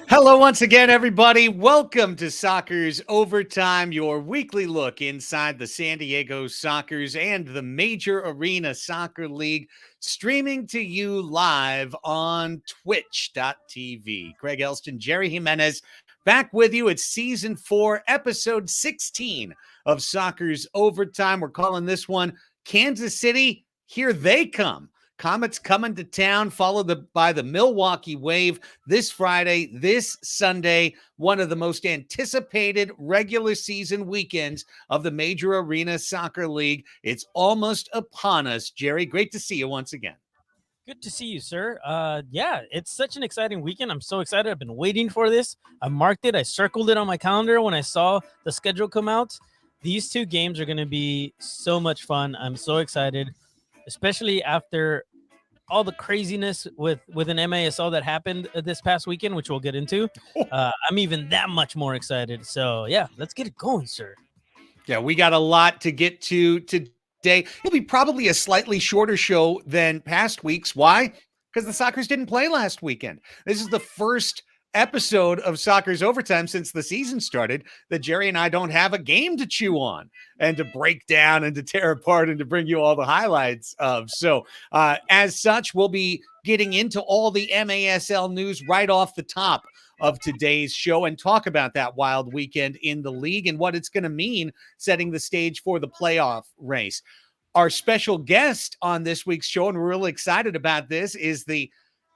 Hello, once again, everybody. Welcome to Soccer's Overtime, your weekly look inside the San Diego Soccers and the Major Arena Soccer League, streaming to you live on twitch.tv. Greg Elston, Jerry Jimenez, back with you. It's season 4, episode 16 of Soccer's Overtime. We're calling this one Kansas City, Here They Come. Comets coming to town, followed by the Milwaukee Wave this Friday, this Sunday, one of the most anticipated regular season weekends of the Major Arena Soccer League. It's almost upon us. Jerry, great to see you once again. Good to see you, sir. Yeah, it's such an exciting weekend. I'm so excited. I've been waiting for this. I marked it. I circled it on my calendar when I saw the schedule come out. These two games are going to be so much fun. I'm so excited, especially after all the craziness with an MASL that happened this past weekend, which we'll get into. I'm even that much more excited. So, yeah, let's get it going, sir. Yeah, we got a lot to get to today. It'll be probably a slightly shorter show than past weeks. Why? Because the Soccers didn't play last weekend. This is the first episode of Soccer's Overtime since the season started that Jerry and I don't have a game to chew on and to break down and to tear apart and to bring you all the highlights of. So as such, we'll be getting into all the MASL news right off the top of today's show and talk about that wild weekend in the league and what it's going to mean setting the stage for the playoff race. Our special guest on this week's show, and we're really excited about this, is the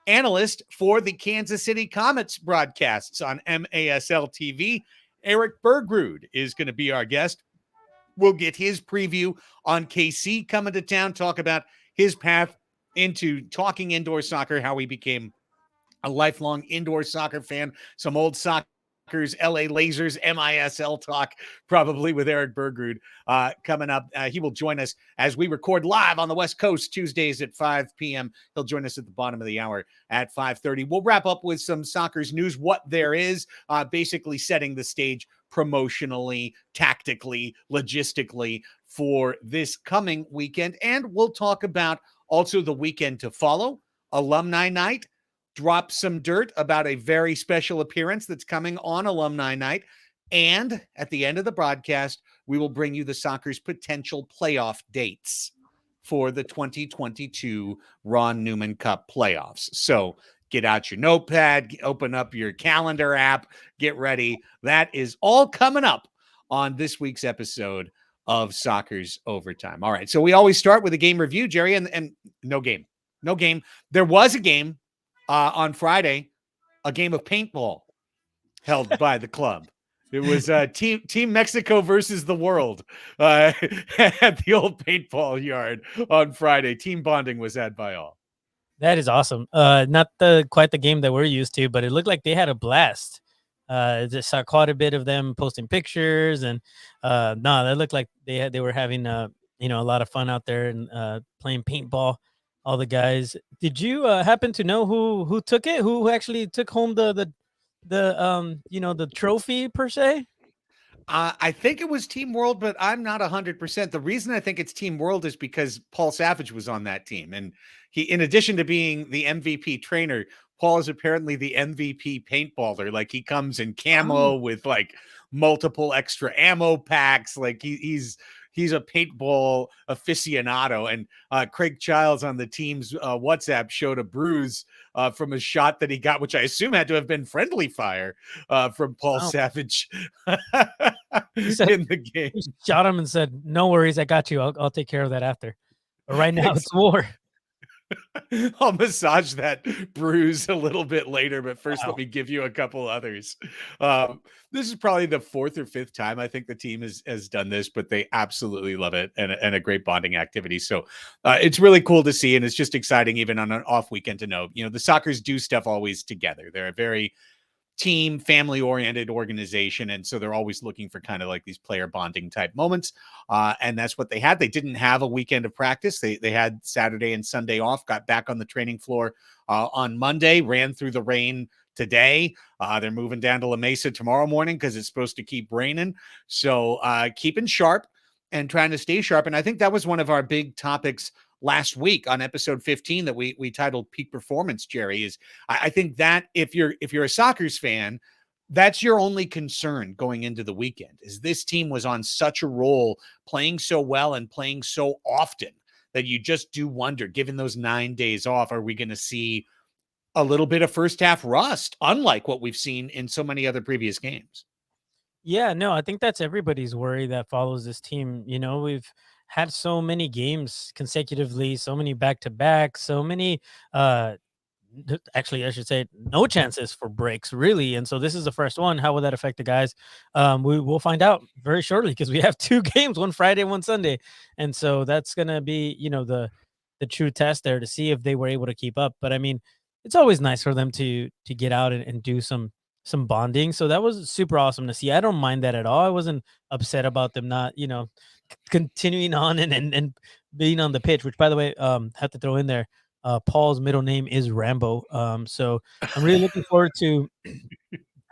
analyst for the Kansas City Comets broadcasts on MASL TV. Erik Bergrud is going to be our guest. We'll get his preview on KC coming to town, talk about his path into talking indoor soccer, how he became a lifelong indoor soccer fan, some old Soccers, LA Lasers, MISL talk, probably with Erik Bergrud coming up. He will join us as we record live on the West Coast Tuesdays at 5 p.m. He'll join us at the bottom of the hour at 5:30. We'll wrap up with some Soccers news, what there is, basically setting the stage promotionally, tactically, logistically for this coming weekend. And we'll talk about also the weekend to follow, Alumni Night. Drop some dirt about a very special appearance that's coming on Alumni Night. And at the end of the broadcast, we will bring you the Soccers' potential playoff dates for the 2022 Ron Newman Cup playoffs. So get out your notepad, open up your calendar app, get ready. That is all coming up on this week's episode of Soccer's Overtime. All right, so we always start with a game review, Jerry, and no game. There was a game on Friday, a game of paintball held by the club. It was Team Mexico versus the world at the old paintball yard on Friday. Team bonding was had by all. That is awesome. Not quite the game that we're used to, but it looked like they had a blast. Just saw quite a bit of them posting pictures, and no, that looked like they were having a lot of fun out there and playing paintball. All the guys. Did you happen to know who took it? Who actually took home the trophy per se? I think it was Team World, but I'm not 100%. The reason I think it's Team World is because Paul Savage was on that team. And he, in addition to being the MVP trainer, Paul is apparently the MVP paintballer. Like he comes in camo with like multiple extra ammo packs. Like he's a paintball aficionado. And Craig Childs on the team's WhatsApp showed a bruise from a shot that he got, which I assume had to have been friendly fire from Paul Savage in the game. He shot him and said, "No worries, I got you. I'll take care of that after. But right now, it's war." I'll massage that bruise a little bit later, but first let me give you a couple others. This is probably the 4th or 5th time I think the team has done this, but they absolutely love it and a great bonding activity. So it's really cool to see, and it's just exciting even on an off weekend to know, the Soccers do stuff always together. They're a very team, family-oriented organization, and so they're always looking for kind of like these player bonding type moments, and that's what they had. They didn't have a weekend of practice. They had Saturday and Sunday off, got back on the training floor on Monday, ran through the rain today. They're moving down to La Mesa tomorrow morning because it's supposed to keep raining, so keeping sharp and trying to stay sharp. And I think that was one of our big topics last week on episode 15 that we titled Peak Performance, Jerry, is I think that if you're a Sockers fan, that's your only concern going into the weekend, is this team was on such a roll, playing so well and playing so often, that you just do wonder, given those 9 days off, are we going to see a little bit of first half rust, unlike what we've seen in so many other previous games? Yeah, no, I think that's everybody's worry that follows this team. We've had so many games consecutively, so many back to back, so many uh actually, I should say no chances for breaks, really. And so this is the first one. How will that affect the guys? We will find out very shortly, because we have two games, one Friday, one Sunday. And so that's gonna be, the true test there to see if they were able to keep up. But I mean, it's always nice for them to get out and do some bonding. So that was super awesome to see. I don't mind that at all. I wasn't upset about them not, continuing on and being on the pitch, which, by the way, have to throw in there, Paul's middle name is Rambo. So I'm really looking forward to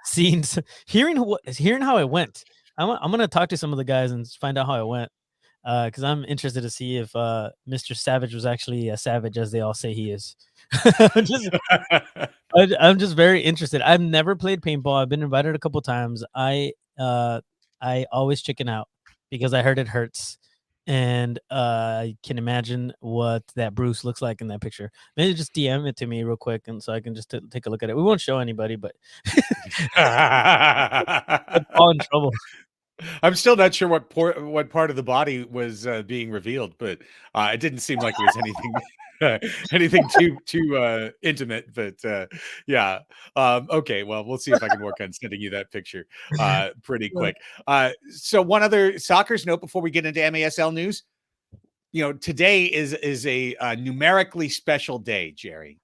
seeing, hearing how it went. I'm gonna talk to some of the guys and find out how it went, because I'm interested to see if Mr. Savage was actually as savage as they all say he is. just I'm just very interested. I've never played paintball. I've been invited a couple times. I always chicken out because I heard it hurts, and I can imagine what that Bruce looks like in that picture. Maybe just DM it to me real quick, and so I can just take a look at it. We won't show anybody, but get Paul in trouble. I'm still not sure what part of the body was being revealed, but it didn't seem like it was anything anything too intimate. But yeah, okay. Well, we'll see if I can work on sending you that picture pretty quick. So one other Sockers note before we get into MASL news. Today is a numerically special day, Jerry.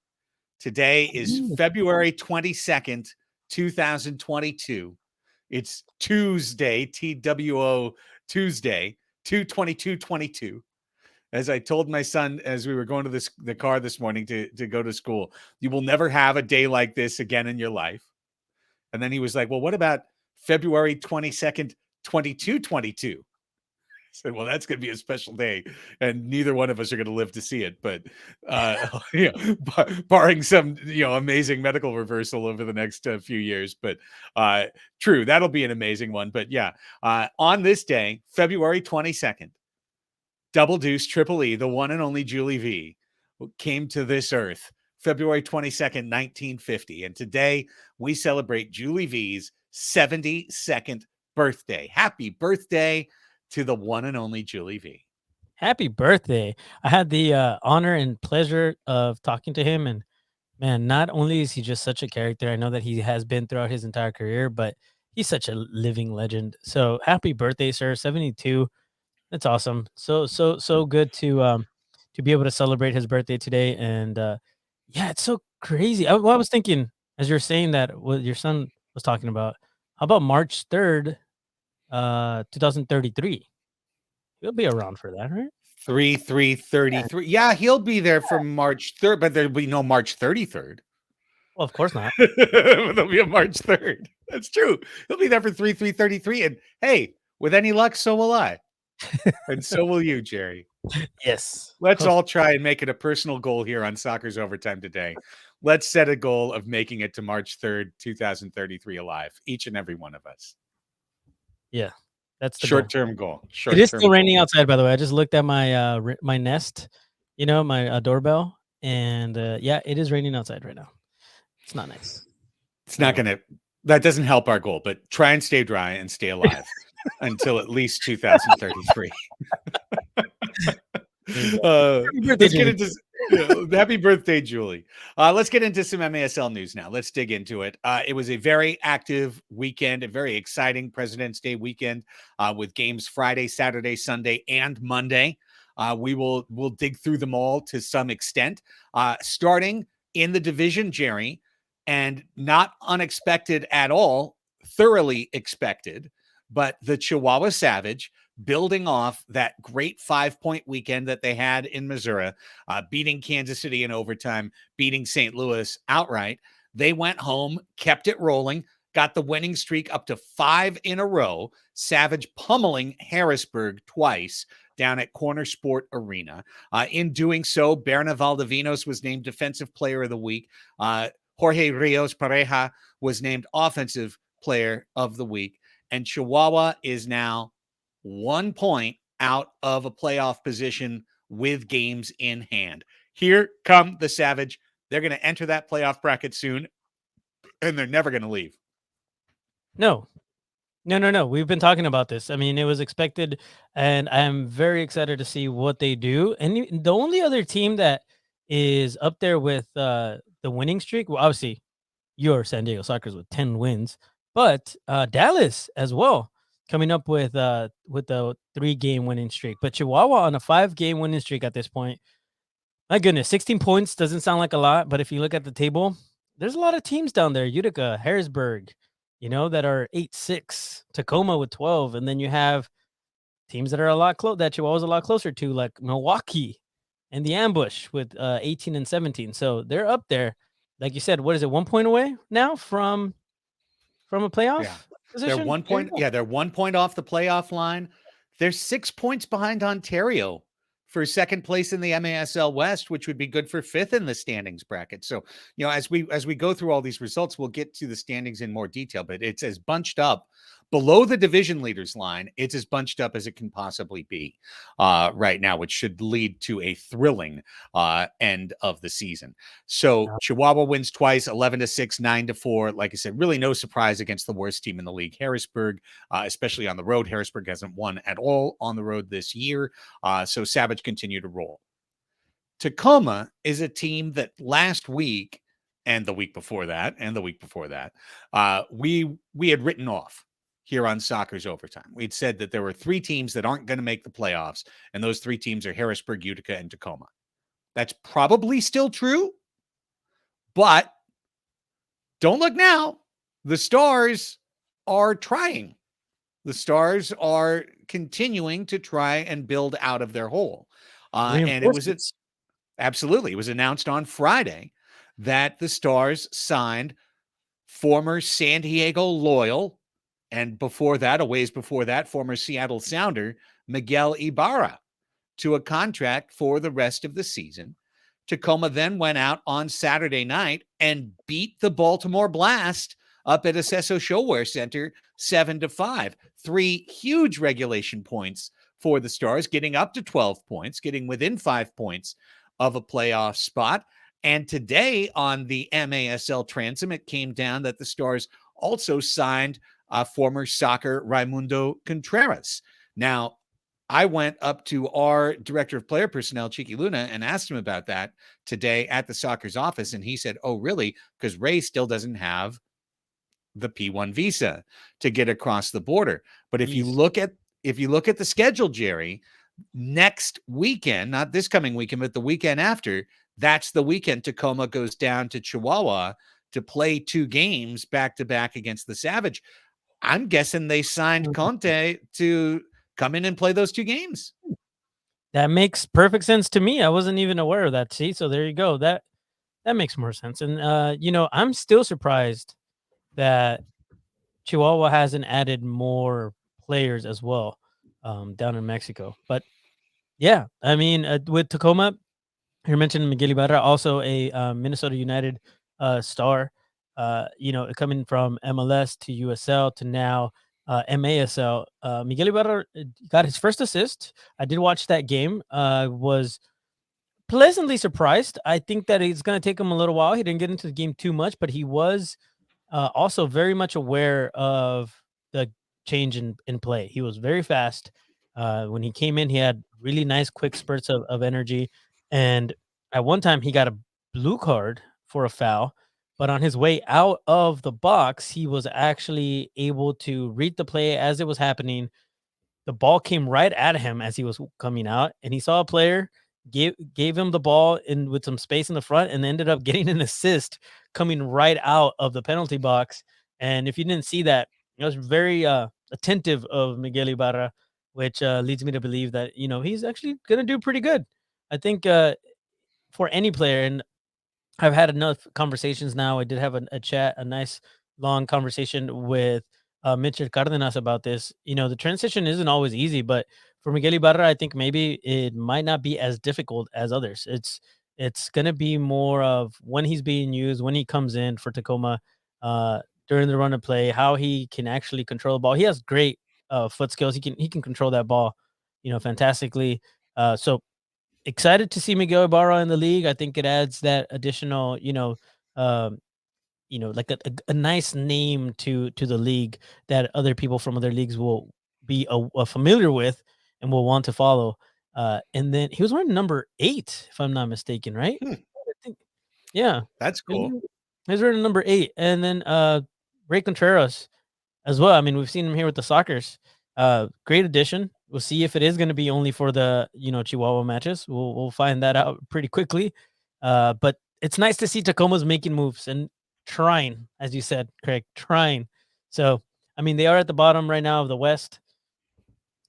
Today is February 22nd, 2022. It's Tuesday, TWO Tuesday, 2/22/22. As I told my son as we were going to the car this morning to go to school, you will never have a day like this again in your life. And then he was like, well, what about February 22nd, 22/22? Said, well, that's going to be a special day, and neither one of us are going to live to see it. But barring some amazing medical reversal over the next few years, but true, that'll be an amazing one. But yeah, on this day, February 22nd, Double Deuce Triple E, the one and only Julie V, came to this earth February 22nd, 1950, and today we celebrate Julie V's 72nd birthday. Happy birthday to the one and only Julie V. Happy birthday. I had the honor and pleasure of talking to him, and man, not only is he just such a character, I know that he has been throughout his entire career, but he's such a living legend. So happy birthday, sir. 72. That's awesome. So good to be able to celebrate his birthday today. And yeah, it's so crazy. I was thinking as you're saying that, what your son was talking about, how about March 3rd, 2033? He'll be around for that, right? 3/3/33. Yeah, he'll be there for March 3rd, but there'll be no March 33rd. Well, of course not. There'll be a March 3rd. That's true. He'll be there for 3/3/33. And hey, with any luck, so will I. And so will you, Jerry. Yes. Let's all try and make it a personal goal here on Soccer's Overtime today. Let's set a goal of making it to March 3rd, 2033 alive, each and every one of us. Yeah. That's the short-term goal. It is still raining outside, by the way. I just looked at my my Nest, my doorbell, and yeah, it is raining outside right now. It's not nice. It's not going to, that doesn't help our goal, but try and stay dry and stay alive until at least 2033. Let's get into happy birthday, Julie. Let's get into some MASL news now. Let's dig into it. It was a very active weekend, a very exciting President's Day weekend with games Friday, Saturday, Sunday, and Monday. We'll dig through them all to some extent, starting in the division, Jerry, and not unexpected at all, thoroughly expected, but the Chihuahua Savage, building off that great 5-point weekend that they had in Missouri, beating Kansas City in overtime, beating St. Louis outright. They went home, kept it rolling, got the winning streak up to 5 in a row. Savage pummeling Harrisburg twice down at Corner Sport Arena. In doing so, Berna Valdivinos was named Defensive Player of the Week. Jorge Rios Pareja was named Offensive Player of the Week. And Chihuahua is now 1 point out of a playoff position with games in hand. Here come the Savage. They're going to enter that playoff bracket soon, and they're never going to leave. No. We've been talking about this. I mean, it was expected, and I'm very excited to see what they do. And the only other team that is up there with the winning streak, well, obviously, your San Diego Sockers with 10 wins, but Dallas as well, coming up with the 3-game winning streak. But Chihuahua on a 5-game winning streak at this point. My goodness, 16 points doesn't sound like a lot, but if you look at the table, there's a lot of teams down there. Utica, Harrisburg, that are 8-6, Tacoma with 12, and then you have teams that are a lot that Chihuahua's a lot closer to, like Milwaukee and the Ambush with 18 and 17. So they're up there. Like you said, what is it, 1 point away now from a playoff position? They're 1 point. Yeah, they're 1 point off the playoff line. They're 6 points behind Ontario for second place in the MASL West, which would be good for 5th in the standings bracket. So, as we go through all these results, we'll get to the standings in more detail, but it's as bunched up below the division leaders line. It's as bunched up as it can possibly be right now, which should lead to a thrilling end of the season. So Chihuahua wins twice, 11-6, 9-4. Like I said, really no surprise against the worst team in the league, Harrisburg, especially on the road. Harrisburg hasn't won at all on the road this year. So Savage continue to roll. Tacoma is a team that last week and the week before that we had written off here on Soccer's Overtime. We'd said that there were 3 teams that aren't going to make the playoffs, and those 3 teams are Harrisburg, Utica, and Tacoma. That's probably still true, but don't look now. The Stars are trying. The Stars are continuing to try and build out of their hole. And it was absolutely. It was announced on Friday that the Stars signed former San Diego Loyal, and before that, a ways before that, former Seattle Sounder Miguel Ibarra to a contract for the rest of the season. Tacoma then went out on Saturday night and beat the Baltimore Blast up at Acesso Showwear Center 7-5. 3 huge regulation points for the Stars, getting up to 12 points, getting within 5 points of a playoff spot. And today on the MASL Transom, it came down that the Stars also signed former soccer Raimundo Contreras. Now, I went up to our director of player personnel, Cheeky Luna, and asked him about that today at the Soccer's office. And he said, oh, really? Because Ray still doesn't have the P1 visa to get across the border. But if you look at the schedule, Jerry, next weekend, not this coming weekend, but the weekend after, that's the weekend Tacoma goes down to Chihuahua to play 2 games back to back against the Savage. I'm guessing they signed Conte to come in and play those 2 games. That makes perfect sense to me. I wasn't even aware of that. See, so there you go. That makes more sense. And I'm still surprised that Chihuahua hasn't added more players as well down in Mexico. But yeah, I mean, with Tacoma, you mentioned Miguel Ibarra, also a Minnesota United star. Coming from MLS to USL to now MASL. Miguel Ibarra got his first assist. I did watch that game. Was pleasantly surprised. I think that it's going to take him a little while. He didn't get into the game too much, but he was also very much aware of the change in play. He was very fast. When he came in, he had really nice quick spurts of energy. And at one time, he got a blue card for a foul. But on his way out of the box, he was actually able to read the play as it was happening. The ball came right at him as he was coming out, and he saw a player, gave him the ball in with some space in the front, and ended up getting an assist coming right out of the penalty box. And if you didn't see that, it was very attentive of Miguel Ibarra, which leads me to believe that he's actually going to do pretty good. I think for any player, and I've had enough conversations now. I did have a chat, a nice long conversation with Mitchell Cardenas about this. The transition isn't always easy, but for Miguel Ibarra, I think maybe it might not be as difficult as others. It's gonna be more of when he's being used, when he comes in for Tacoma, uh, during the run of play, how he can actually control the ball. He has great foot skills. He can control that ball, fantastically. So excited to see Miguel Ibarra in the league. I think it adds that additional, um, like a nice name to the league that other people from other leagues will be familiar with and will want to follow. And then he was wearing number 8, if I'm not mistaken, right? Hmm, I think, yeah, that's he was cool. wearing he was wearing number 8, and then Ray Contreras as well. I mean, we've seen him here with the Sockers. Great addition. We'll see if it is going to be only for the Chihuahua matches. We'll find that out pretty quickly. But it's nice to see Tacoma's making moves and trying, as you said, Craig, trying. So I mean, they are at the bottom right now of the West.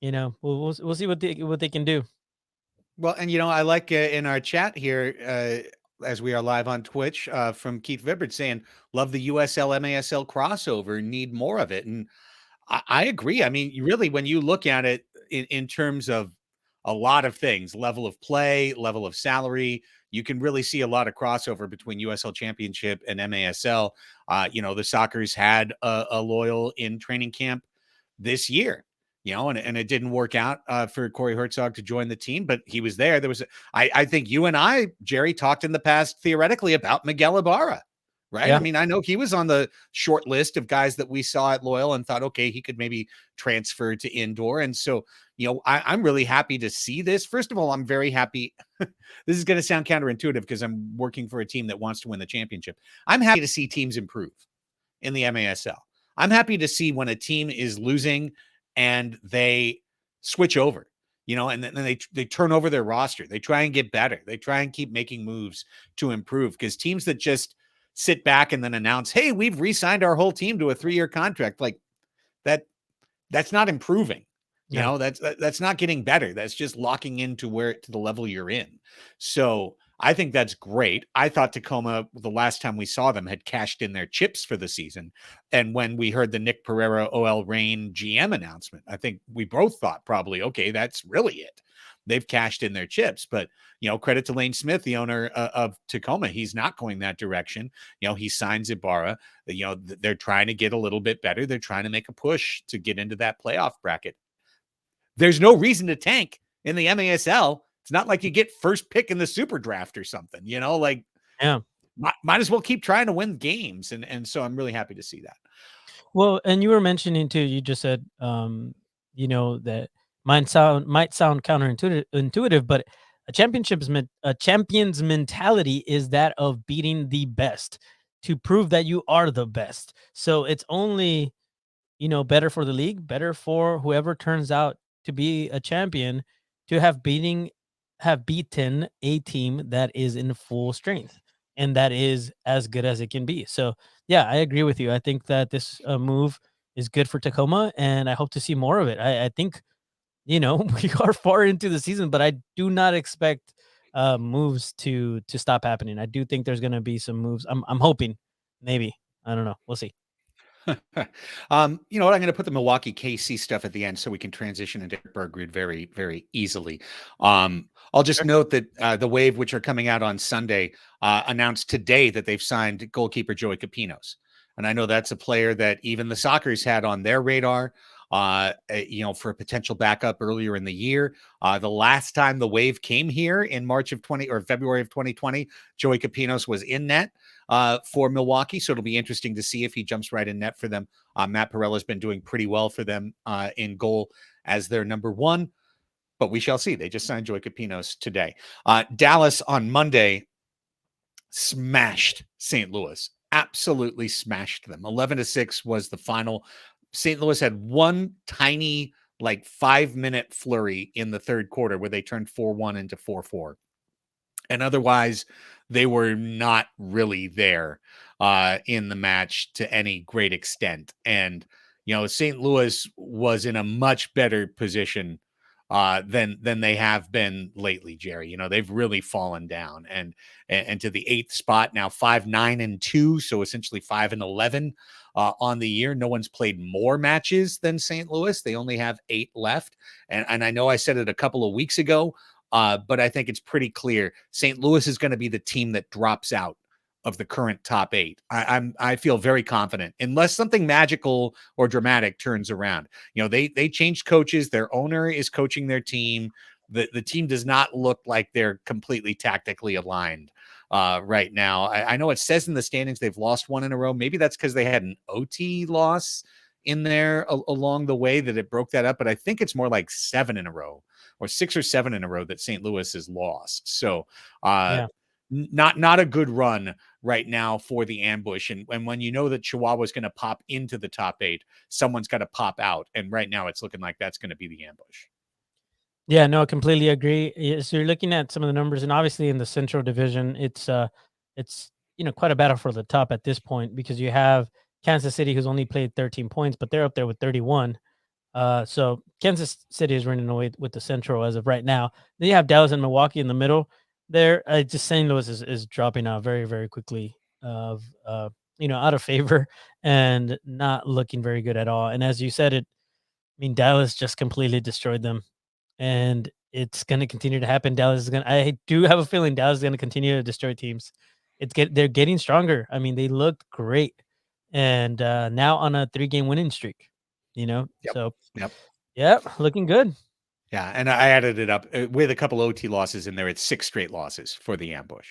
We'll see what they can do. Well, and I like in our chat here, as we are live on Twitch, from Keith Vibbert saying, "Love the USL MASL crossover. Need more of it." And I agree. I mean, really, when you look at it in terms of a lot of things, level of play, level of salary, you can really see a lot of crossover between USL Championship and MASL. The Soccer's had a loyal in training camp this year. And it didn't work out for Corey Herzog to join the team, but he was there. I think you and I, Jerry, talked in the past theoretically about Miguel Ibarra, right? I Yeah, mean, I know he was on the short list of guys that we saw at Loyal and thought, okay, he could maybe transfer to indoor. And so, I'm really happy to see this. First of all, I'm very happy. This is going to sound counterintuitive because I'm working for a team that wants to win the championship. I'm happy to see teams improve in the MASL. I'm happy to see when a team is losing and they switch over, and then they turn over their roster. They try and get better. They try and keep making moves to improve, because teams that just sit back and then announce, "Hey, we've re-signed our whole team to a 3-year contract," like that, that's not improving. no, That's not getting better. That's just locking into to the level you're in. So I think that's great. I thought Tacoma, the last time we saw them, had cashed in their chips for the season. And when we heard the Nick Pereira OL Reign GM announcement, I think we both thought probably, okay, that's really it. They've cashed in their chips. But, credit to Lane Smith, the owner of Tacoma. He's not going that direction. He signs Ibarra. They're trying to get a little bit better. They're trying to make a push to get into that playoff bracket. There's no reason to tank in the MASL. It's not like you get first pick in the super draft or something, like yeah. might as well keep trying to win games. And so I'm really happy to see that. Well, and you were mentioning too. You just said, that might sound counterintuitive, but a champion's mentality is that of beating the best to prove that you are the best. So it's only better for the league, better for whoever turns out to be a champion to have beaten a team that is in full strength and that is as good as it can be. So yeah, I agree with you. I think that this move is good for Tacoma, and I hope to see more of it. I think we are far into the season, but I do not expect moves to stop happening. I do think there's going to be some moves. I'm hoping, maybe. I don't know. We'll see. You know what? I'm going to put the Milwaukee KC stuff at the end so we can transition into Bergrud very, very easily. I'll just Sure. note that the Wave, which are coming out on Sunday, announced today that they've signed goalkeeper Joey Capinos. And I know that's a player that even the Sockers had on their radar, for a potential backup earlier in the year. The last time the Wave came here in March of February of 2020, Joey Capinos was in net for Milwaukee. So it'll be interesting to see if he jumps right in net for them. Matt Perella's been doing pretty well for them in goal as their number one, but we shall see. They just signed Joey Capinos today. Dallas on Monday smashed St. Louis, absolutely smashed them. 11-6 was the final. St. Louis had one tiny, like 5-minute flurry in the third quarter where they turned 4-1 into 4-4. And otherwise, they were not really there in the match to any great extent. And, St. Louis was in a much better position than they have been lately, Jerry. You know, they've really fallen down and to the 8th spot now, 5-9-2, so essentially 5-11 on the year. No one's played more matches than St. Louis. They only have 8 left, and I know I said it a couple of weeks ago, but I think it's pretty clear St. Louis is going to be the team that drops out of the current top 8. I feel very confident, unless something magical or dramatic turns around. You know, they changed coaches. Their owner is coaching their team. The team does not look like they're completely tactically aligned right now. I know it says in the standings they've lost 1 in a row. Maybe that's because they had an OT loss in there along the way that it broke that up. But I think it's more like 7 in a row, or 6 or 7 in a row that St. Louis has lost. So Yeah. not a good run right now for the ambush. And when you know that Chihuahua is going to pop into the top 8, someone's got to pop out. And right now it's looking like that's going to be the ambush. Yeah, no, I completely agree. So you're looking at some of the numbers, and obviously in the Central Division, it's quite a battle for the top at this point, because you have Kansas City, who's only played 13 points, but they're up there with 31. So Kansas City is running away with the Central as of right now. Then you have Dallas and Milwaukee in the middle. There, just St. Louis is dropping out very, very quickly, of out of favor and not looking very good at all. And as you said, Dallas just completely destroyed them, and it's going to continue to happen. I do have a feeling Dallas is going to continue to destroy teams. They're getting stronger. I mean, they looked great, and now on a 3-game winning streak. Yep. So Yep. yeah, looking good. Yeah, and I added it up with a couple OT losses in there. It's 6 straight losses for the ambush.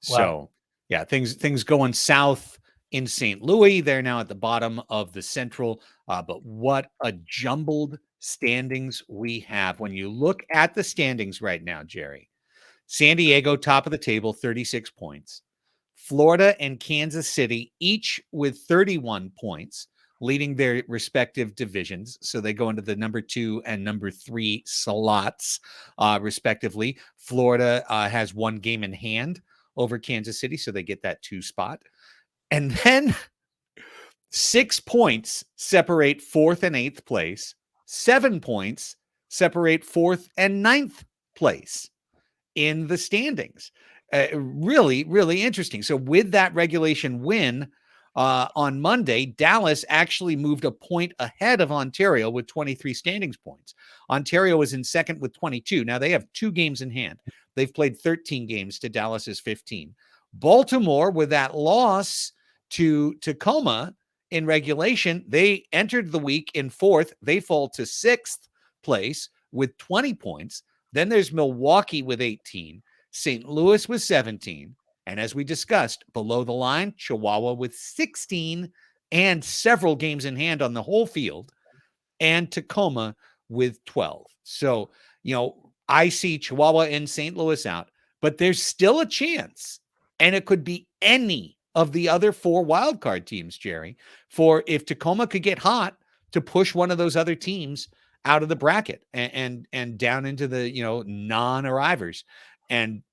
Wow. So yeah, things going south in St. Louis. They're now at the bottom of the Central. But what a jumbled standings we have. When you look at the standings right now, Jerry, San Diego, top of the table, 36 points. Florida and Kansas City, each with 31 points, leading their respective divisions. So they go into the number 2 and number 3 slots, respectively. Florida has 1 game in hand over Kansas City, so they get that 2 spot. And then 6 points separate 4th and 8th place. 7 points separate 4th and 9th place in the standings. Really, really interesting. So with that regulation win on Monday, Dallas actually moved a point ahead of Ontario with 23 standings points. Ontario is in second with 22. Now they have 2 games in hand. They've played 13 games to Dallas's 15. Baltimore, with that loss to Tacoma in regulation, they entered the week in 4th. They fall to 6th place with 20 points. Then there's Milwaukee with 18, St. Louis with 17, and as we discussed, below the line, Chihuahua with 16 and several games in hand on the whole field, and Tacoma with 12. So, I see Chihuahua and St. Louis out, but there's still a chance, and it could be any of the other 4 wildcard teams, Jerry, for if Tacoma could get hot, to push one of those other teams out of the bracket and down into the non-arrivers. And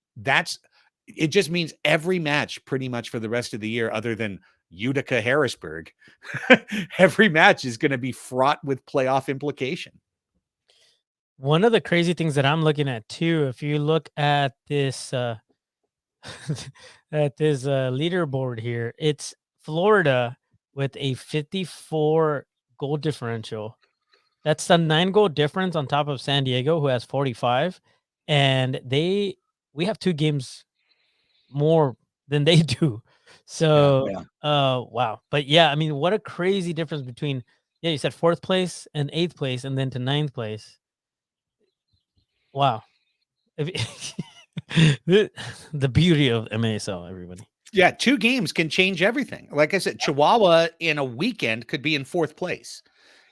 it just means every match pretty much for the rest of the year, other than Utica Harrisburg, every match is going to be fraught with playoff implication. One of the crazy things that I'm looking at too, if you look at this leaderboard here, it's Florida with a 54 goal differential. That's a 9-goal difference on top of San Diego, who has 45, and we have 2 games more than they do. So, Yeah. wow. But yeah, I mean, what a crazy difference between, you said 4th place and 8th place, and then to 9th place. Wow. The beauty of MASL, everybody. Yeah, 2 games can change everything. Like I said, Chihuahua in a weekend could be in 4th place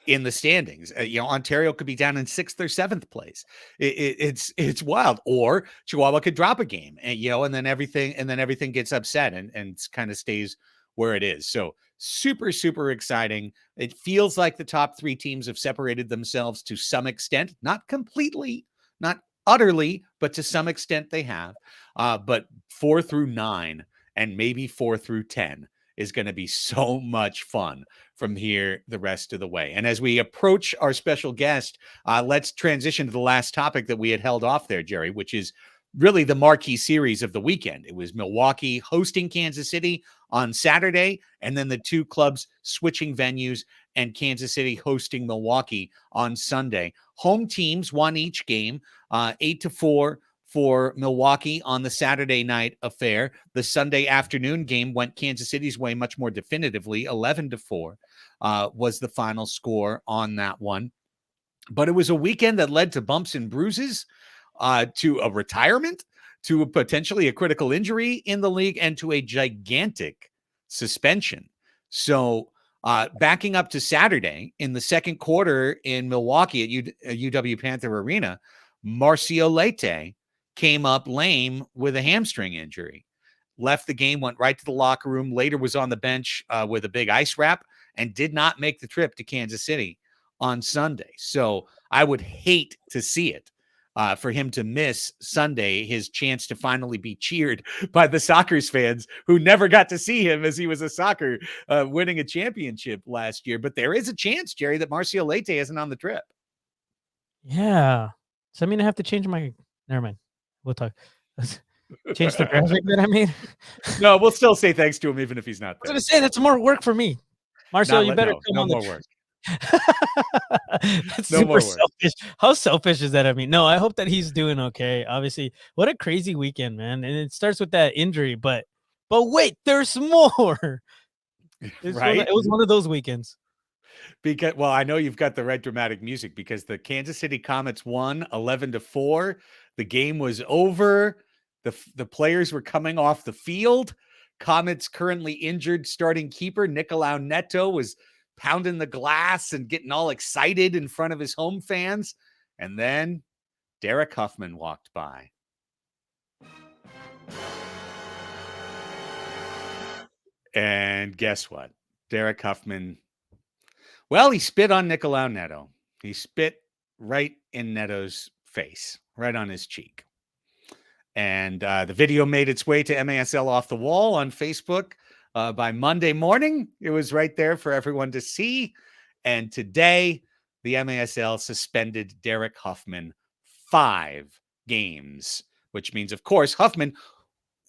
in the standings. Ontario could be down in 6th or 7th place. It's wild. Or Chihuahua could drop a game, and then everything gets upset and kind of stays where it is. So super, super exciting. It feels like the top 3 teams have separated themselves to some extent, not completely, not utterly, but to some extent they have. But 4 through 9 and maybe 4 through 10 is going to be so much fun from here the rest of the way. And as we approach our special guest, let's transition to the last topic that we had held off there, Jerry, which is really the marquee series of the weekend. It was Milwaukee hosting Kansas City on Saturday, and then the two clubs switching venues and Kansas City hosting Milwaukee on Sunday. Home teams won each game, 8-4 for Milwaukee on the Saturday night affair. The Sunday afternoon game went Kansas City's way much more definitively. 11-4 was the final score on that one. But it was a weekend that led to bumps and bruises, to a retirement, to potentially a critical injury in the league, and to a gigantic suspension. So backing up to Saturday in the second quarter in Milwaukee at UW Panther Arena, Marcio Leite came up lame with a hamstring injury, left the game, went right to the locker room, later was on the bench with a big ice wrap, and did not make the trip to Kansas City on Sunday. So I would hate to see it. For him to miss Sunday, his chance to finally be cheered by the Sockers fans who never got to see him as he was a soccer winning a championship last year. But there is a chance, Jerry, that Marcio Leite isn't on the trip. Yeah. So I mean, I have to change my. Never mind. We'll talk. Change the graphic that I made. No, we'll still say thanks to him even if he's not there. I was gonna say that's more work for me, Marcel. You better come on more work. That's super selfish. How selfish is that? I mean, no, I hope that he's doing okay. Obviously, what a crazy weekend, man. And it starts with that injury, but wait, there's more. Right? It was one of those weekends. Because, well, I know you've got the right dramatic music because the Kansas City Comets won 11-4. The game was over. The players were coming off the field. Comets currently injured starting keeper Nicolau Neto was pounding the glass and getting all excited in front of his home fans. And then Derek Huffman walked by. And guess what? Derek Huffman, well, he spit on Nicolau Neto. He spit right in Neto's face, right on his cheek. And the video made its way to MASL Off the Wall on Facebook. By Monday morning, it was right there for everyone to see. And today, the MASL suspended Derek Huffman 5 games, which means, of course, Huffman,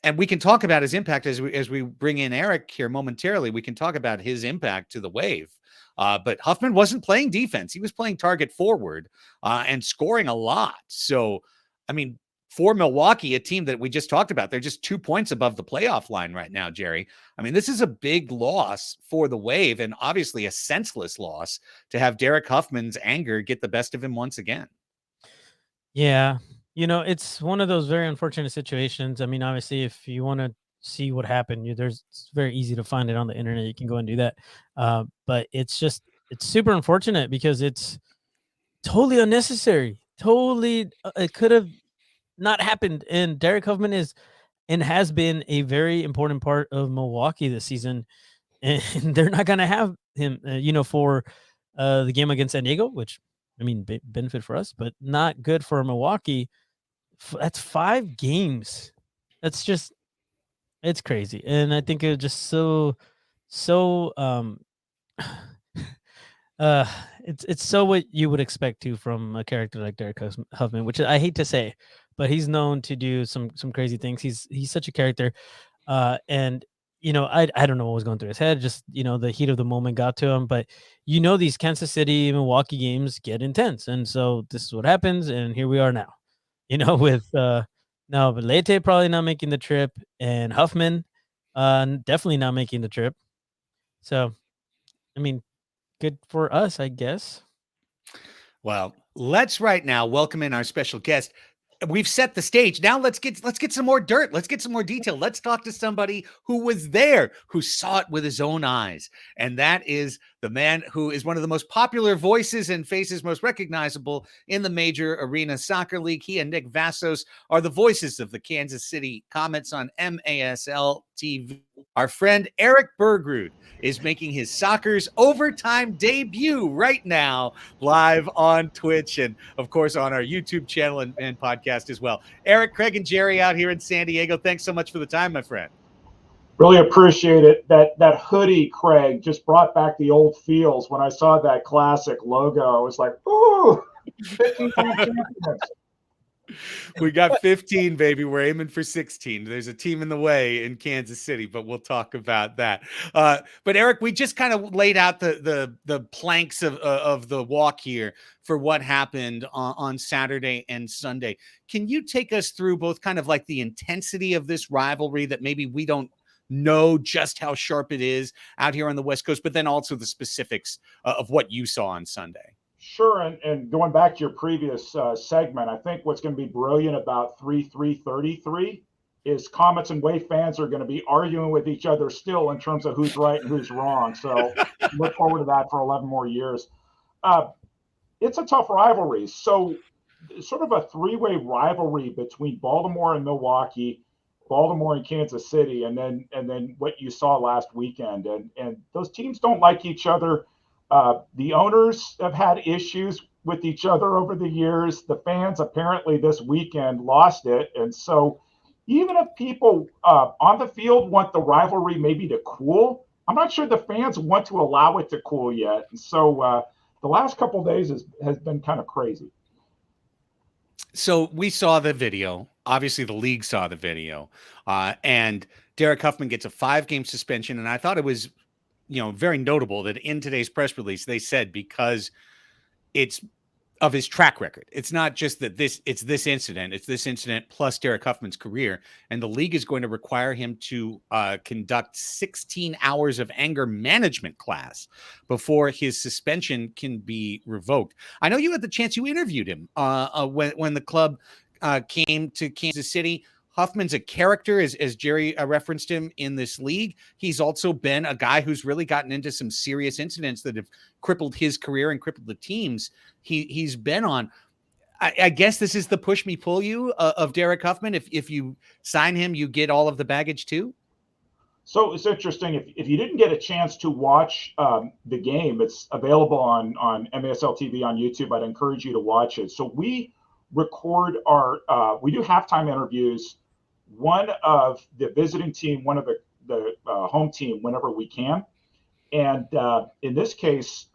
and we can talk about his impact as we bring in Erik here momentarily. We can talk about his impact to the Wave. But Huffman wasn't playing defense. He was playing target forward and scoring a lot. So, I mean, for Milwaukee, a team that we just talked about, they're just 2 points above the playoff line right now, Jerry. I mean, this is a big loss for the Wave and obviously a senseless loss to have Derek Huffman's anger get the best of him once again. Yeah. You know, it's one of those very unfortunate situations. I mean, obviously, if you want to see what happened, it's very easy to find it on the internet. You can go and do that. But it's super unfortunate because it's totally unnecessary. Totally, it could have not happened. And Derek Huffman is and has been a very important part of Milwaukee this season. And they're not going to have him, for the game against San Diego, which, I mean, benefit for us, but not good for Milwaukee. That's 5 games. That's just, it's crazy. And I think it was just so it's so what you would expect to from a character like Derek Huffman, which I hate to say, but he's known to do some crazy things. He's such a character. And I don't know what was going through his head. Just, the heat of the moment got to him. But these Kansas City, Milwaukee games get intense. And so this is what happens. And here we are now, with no, but Leite probably not making the trip, and Huffman definitely not making the trip. So, I mean, good for us, I guess. Well, let's right now welcome in our special guest. We've set the stage. Now let's get some more dirt. Let's get some more detail. Let's talk to somebody who was there, who saw it with his own eyes. And that is the man who is one of the most popular voices and faces most recognizable in the major arena soccer league. He and Nick Vassos are the voices of the Kansas City Comets on MASL TV. Our friend Erik Bergrud is making his Soccer's overtime debut right now, live on Twitch and, of course, on our YouTube channel and podcast as well. Erik, Craig, and Jerry out here in San Diego, thanks so much for the time, my friend. Really appreciate it. That hoodie, Craig, just brought back the old feels. When I saw that classic logo, I was like, ooh, 15-time champions. We got 15, baby. We're aiming for 16. There's a team in the way in Kansas City, but we'll talk about that. But Erik, we just kind of laid out the planks of the walk here for what happened on Saturday and Sunday. Can you take us through both kind of like the intensity of this rivalry that maybe we don't know just how sharp it is out here on the West Coast, but then also the specifics of what you saw on Sunday? Sure, and going back to your previous segment, I think what's going to be brilliant about 3-3-33 is Comets and Wave fans are going to be arguing with each other still in terms of who's right and who's wrong. So look forward to that for 11 more years. It's a tough rivalry. So sort of a three-way rivalry between Baltimore and Milwaukee, Baltimore and Kansas City, and then what you saw last weekend. And those teams don't like each other. The owners have had issues with each other over the years. The fans apparently this weekend lost it. And so even if people on the field want the rivalry maybe to cool, I'm not sure the fans want to allow it to cool yet. And so the last couple of days has been kind of crazy. So we saw the video. Obviously, the league saw the video. And Derek Huffman gets a 5-game suspension. And I thought it was very notable that in today's press release, they said because it's of his track record. It's not just that it's this incident plus Derek Huffman's career. And the league is going to require him to conduct 16 hours of anger management class before his suspension can be revoked. I know you had the chance, you interviewed him when the club came to Kansas City. Huffman's a character, as Jerry referenced him in this league. He's also been a guy who's really gotten into some serious incidents that have crippled his career and crippled the teams he's been on. I guess this is the push me pull you of Derek Huffman. If you sign him, you get all of the baggage too. So it's interesting. If you didn't get a chance to watch the game, it's available on MASL TV on YouTube. I'd encourage you to watch it. So we record we do halftime interviews, one of the visiting team, one of the home team whenever we can. And in this case,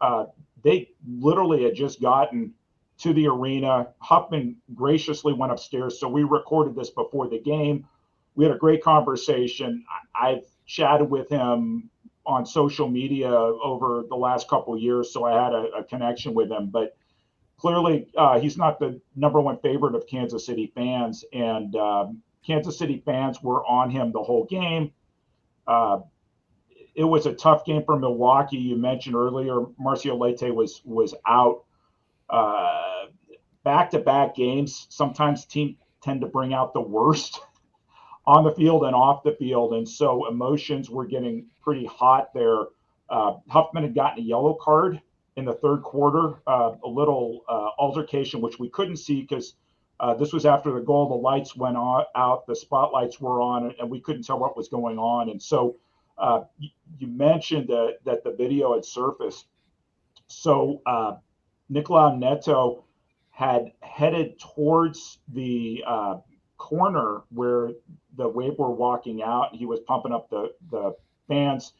they literally had just gotten to the arena. Huffman graciously went upstairs. So we recorded this before the game. We had a great conversation. I've chatted with him on social media over the last couple of years, so I had a connection with him. But clearly, he's not the number one favorite of Kansas City fans, and Kansas City fans were on him the whole game. It was a tough game for Milwaukee. You mentioned earlier, Marcio Leite was out. Back-to-back games, sometimes teams tend to bring out the worst on the field and off the field, and so emotions were getting pretty hot there. Huffman had gotten a yellow card in the third quarter, a little altercation, which we couldn't see because this was after the goal. The lights went out, the spotlights were on, and we couldn't tell what was going on. And so you mentioned that the video had surfaced. So Nicolau Neto had headed towards the corner where the Wave were walking out. He was pumping up the fans,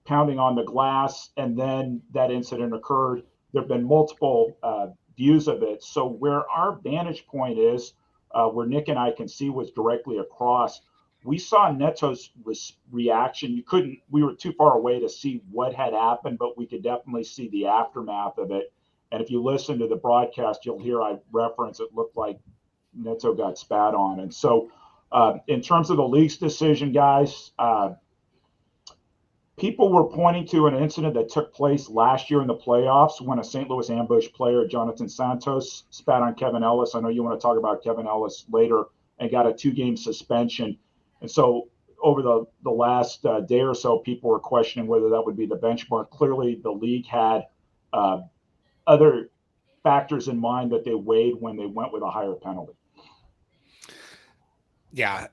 pounding on the glass, and then that incident occurred. There have been multiple views of it. So where our vantage point is, where Nick and I can see was directly across, we saw Neto's reaction. We were too far away to see what had happened, but we could definitely see the aftermath of it. And if you listen to the broadcast, you'll hear I reference it looked like Neto got spat on. And so in terms of the league's decision, guys, people were pointing to an incident that took place last year in the playoffs when a St. Louis Ambush player, Jonathan Santos, spat on Kevin Ellis. I know you want to talk about Kevin Ellis later, and got a 2-game suspension. And so over the last day or so, people were questioning whether that would be the benchmark. Clearly, the league had other factors in mind that they weighed when they went with a higher penalty. Yeah.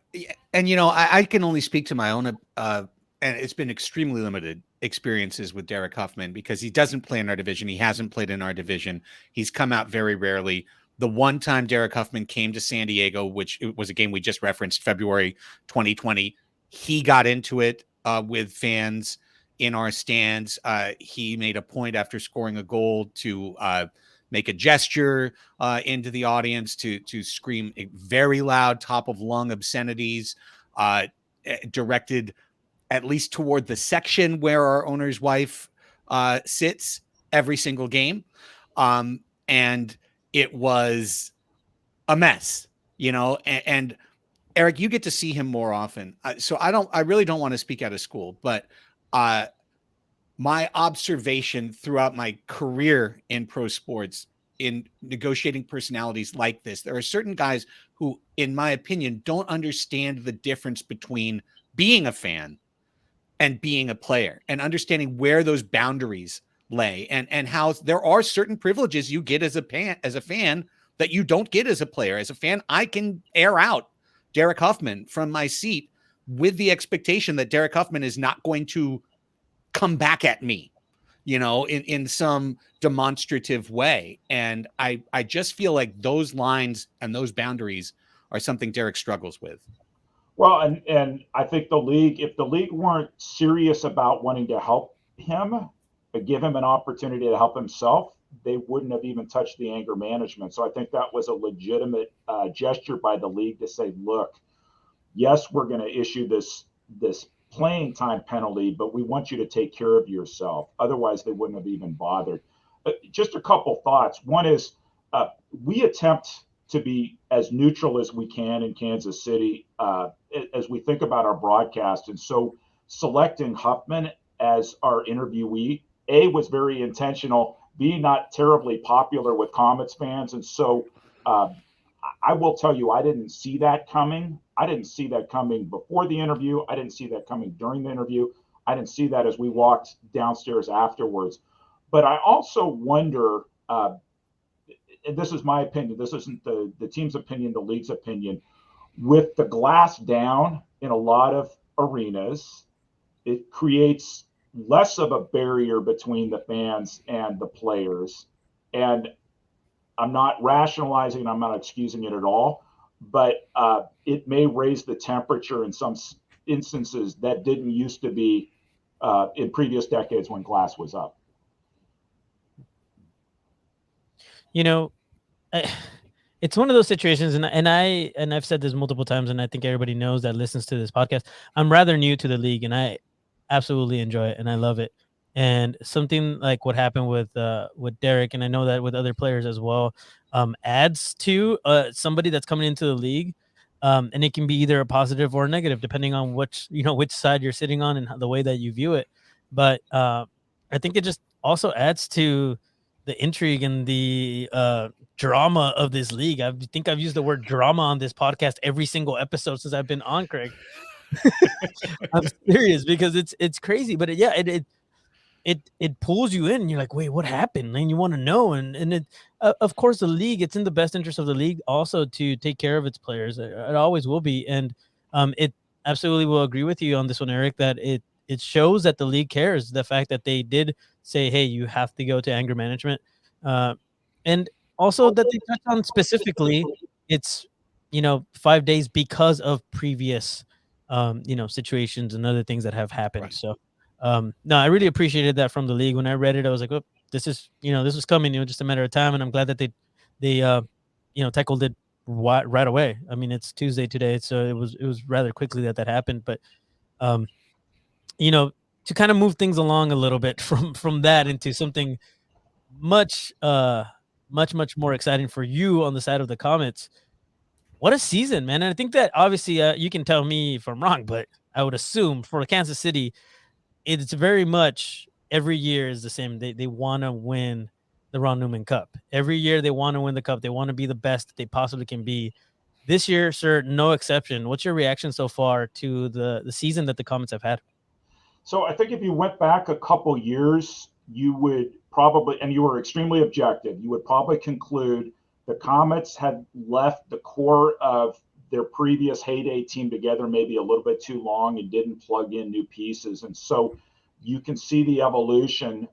And, I can only speak to my own, and it's been extremely limited experiences with Derek Huffman because he doesn't play in our division. He hasn't played in our division. He's come out very rarely. The one time Derek Huffman came to San Diego, which it was a game we just referenced, February 2020, he got into it with fans in our stands. He made a point after scoring a goal to make a gesture into the audience to scream very loud, top of lung obscenities directed at least toward the section where our owner's wife sits every single game. And it was a mess, and Erik, you get to see him more often. So I really don't want to speak out of school, but my observation throughout my career in pro sports, in negotiating personalities like this, there are certain guys who, in my opinion, don't understand the difference between being a fan and being a player, and understanding where those boundaries lay, and how there are certain privileges you get as a fan that you don't get as a player. As a fan, I can air out Derek Huffman from my seat with the expectation that Derek Huffman is not going to come back at me, in some demonstrative way. And I just feel like those lines and those boundaries are something Derek struggles with. Well, and I think if the league weren't serious about wanting to help him, give him an opportunity to help himself, they wouldn't have even touched the anger management. So I think that was a legitimate gesture by the league to say, look, yes, we're going to issue this playing time penalty, but we want you to take care of yourself. Otherwise, they wouldn't have even bothered. Just a couple thoughts. One is we attempt to be as neutral as we can in Kansas City as we think about our broadcast. And so selecting Huffman as our interviewee, A, was very intentional, B, not terribly popular with Comets fans. And so I will tell you, I didn't see that coming. I didn't see that coming before the interview. I didn't see that coming during the interview. I didn't see that as we walked downstairs afterwards. But I also wonder, and this is my opinion, this isn't the team's opinion, the league's opinion, with the glass down in a lot of arenas, it creates less of a barrier between the fans and the players. And I'm not rationalizing, I'm not excusing it at all, but it may raise the temperature in some instances that didn't used to be in previous decades when glass was up. It's one of those situations, and I've said this multiple times, and I think everybody knows that listens to this podcast. I'm rather new to the league, and I absolutely enjoy it, and I love it. And something like what happened with Derek, and I know that with other players as well, adds to somebody that's coming into the league, and it can be either a positive or a negative depending on which side you're sitting on and the way that you view it. But I think it just also adds to the intrigue and the drama of this league. I think I've used the word drama on this podcast every single episode since I've been on, Craig. I'm serious, because it's crazy, but it pulls you in, and you're like, wait, what happened? And you want to know, and it of course the league, it's in the best interest of the league also to take care of its players. It always will be, and it absolutely will agree with you on this one, Erik, that it shows that the league cares. The fact that they did say, hey, you have to go to anger management, and also that they touched on specifically it's 5 days because of previous situations and other things that have happened. Right. So no, I really appreciated that from the league. When I read it, I was like, oh, this is this was coming, just a matter of time, and I'm glad that they tackled it right away. I mean, it's Tuesday today, so it was rather quickly that happened. But to kind of move things along a little bit from that into something much more exciting for you on the side of the Comets. What a season, man. And I think that obviously you can tell me if I'm wrong, but I would assume for Kansas City, it's very much every year is the same. They want to win the Ron Newman Cup. Every year they want to win the cup. They want to be the best that they possibly can be. This year, sir, no exception. What's your reaction so far to the season that the Comets have had? So I think if you went back a couple years, you would probably, and you were extremely objective, you would probably conclude the Comets had left the core of their previous heyday team together maybe a little bit too long and didn't plug in new pieces. And so you can see the evolution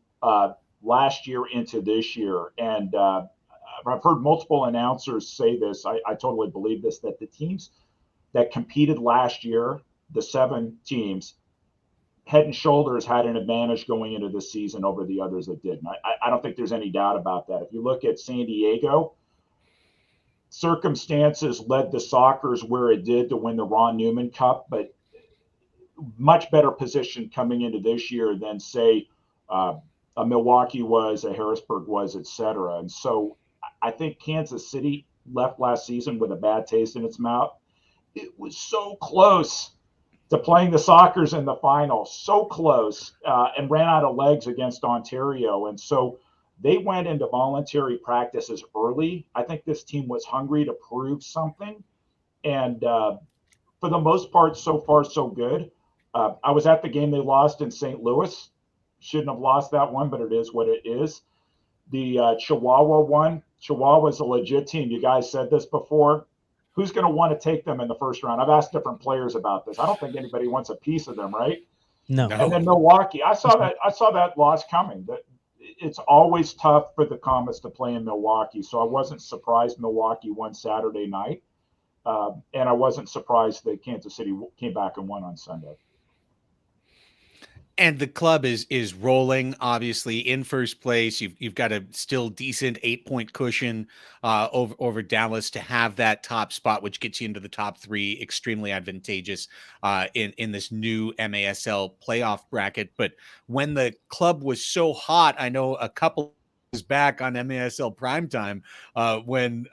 last year into this year. And I've heard multiple announcers say this. I totally believe this, that the teams that competed last year the 7 teams, head and shoulders had an advantage going into the season over the others that didn't. I don't think there's any doubt about that. If you look at San Diego, circumstances led the Sockers where it did to win the Ron Newman Cup, but much better position coming into this year than, say, a Milwaukee was, a Harrisburg was, et cetera. And so I think Kansas City left last season with a bad taste in its mouth. It was so close to playing the Sockers in the final, so close, and ran out of legs against Ontario. And so they went into voluntary practices early. I think this team was hungry to prove something. And for the most part, so far, so good. I was at the game they lost in St. Louis. Shouldn't have lost that one, but it is what it is. The Chihuahua one, Chihuahua's a legit team. You guys said this before. Who's going to want to take them in the first round? I've asked different players about this. I don't think anybody wants a piece of them, right? No. And then Milwaukee, I saw that loss coming. That it's always tough for the Comets to play in Milwaukee, so I wasn't surprised Milwaukee won Saturday night, and I wasn't surprised that Kansas City came back and won on Sunday. And the club is rolling, obviously in first place. You've got a still decent 8-point cushion over Dallas to have that top spot, which gets you into the top 3, extremely advantageous in this new MASL playoff bracket. But when the club was so hot, I know a couple was back on MASL primetime when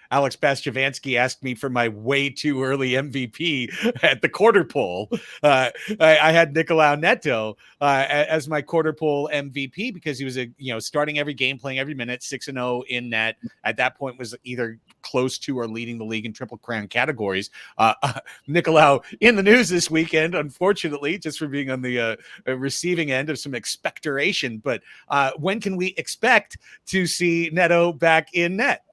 Alex Bastiavansky asked me for my way too early MVP at the quarter pole. I had Nicolau Neto as my quarter pole MVP because he was starting every game, playing every minute, 6-0 in net. At that point was either close to or leading the league in Triple Crown categories. Nicolau in the news this weekend, unfortunately, just for being on the receiving end of some expectoration. But when can we expect to see Neto back in net?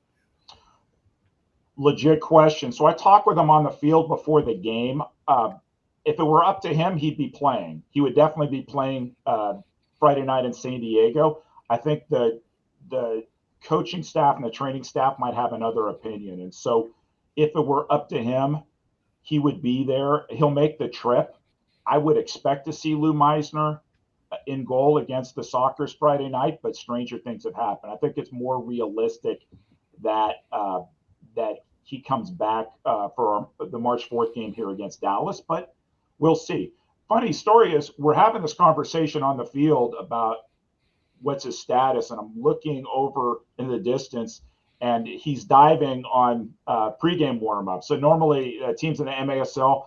Legit question. So I talked with him on the field before the game. If it were up to him, he'd be playing. He would definitely be playing Friday night in San Diego. I think the coaching staff and the training staff might have another opinion. And so if it were up to him, he would be there. He'll make the trip. I would expect to see Lou Meisner in goal against the Sockers Friday night, but stranger things have happened. I think it's more realistic that that he comes back for the March 4th game here against Dallas, but we'll see. Funny story is we're having this conversation on the field about what's his status, and I'm looking over in the distance, and he's diving on pregame warm-up. So normally teams in the MASL,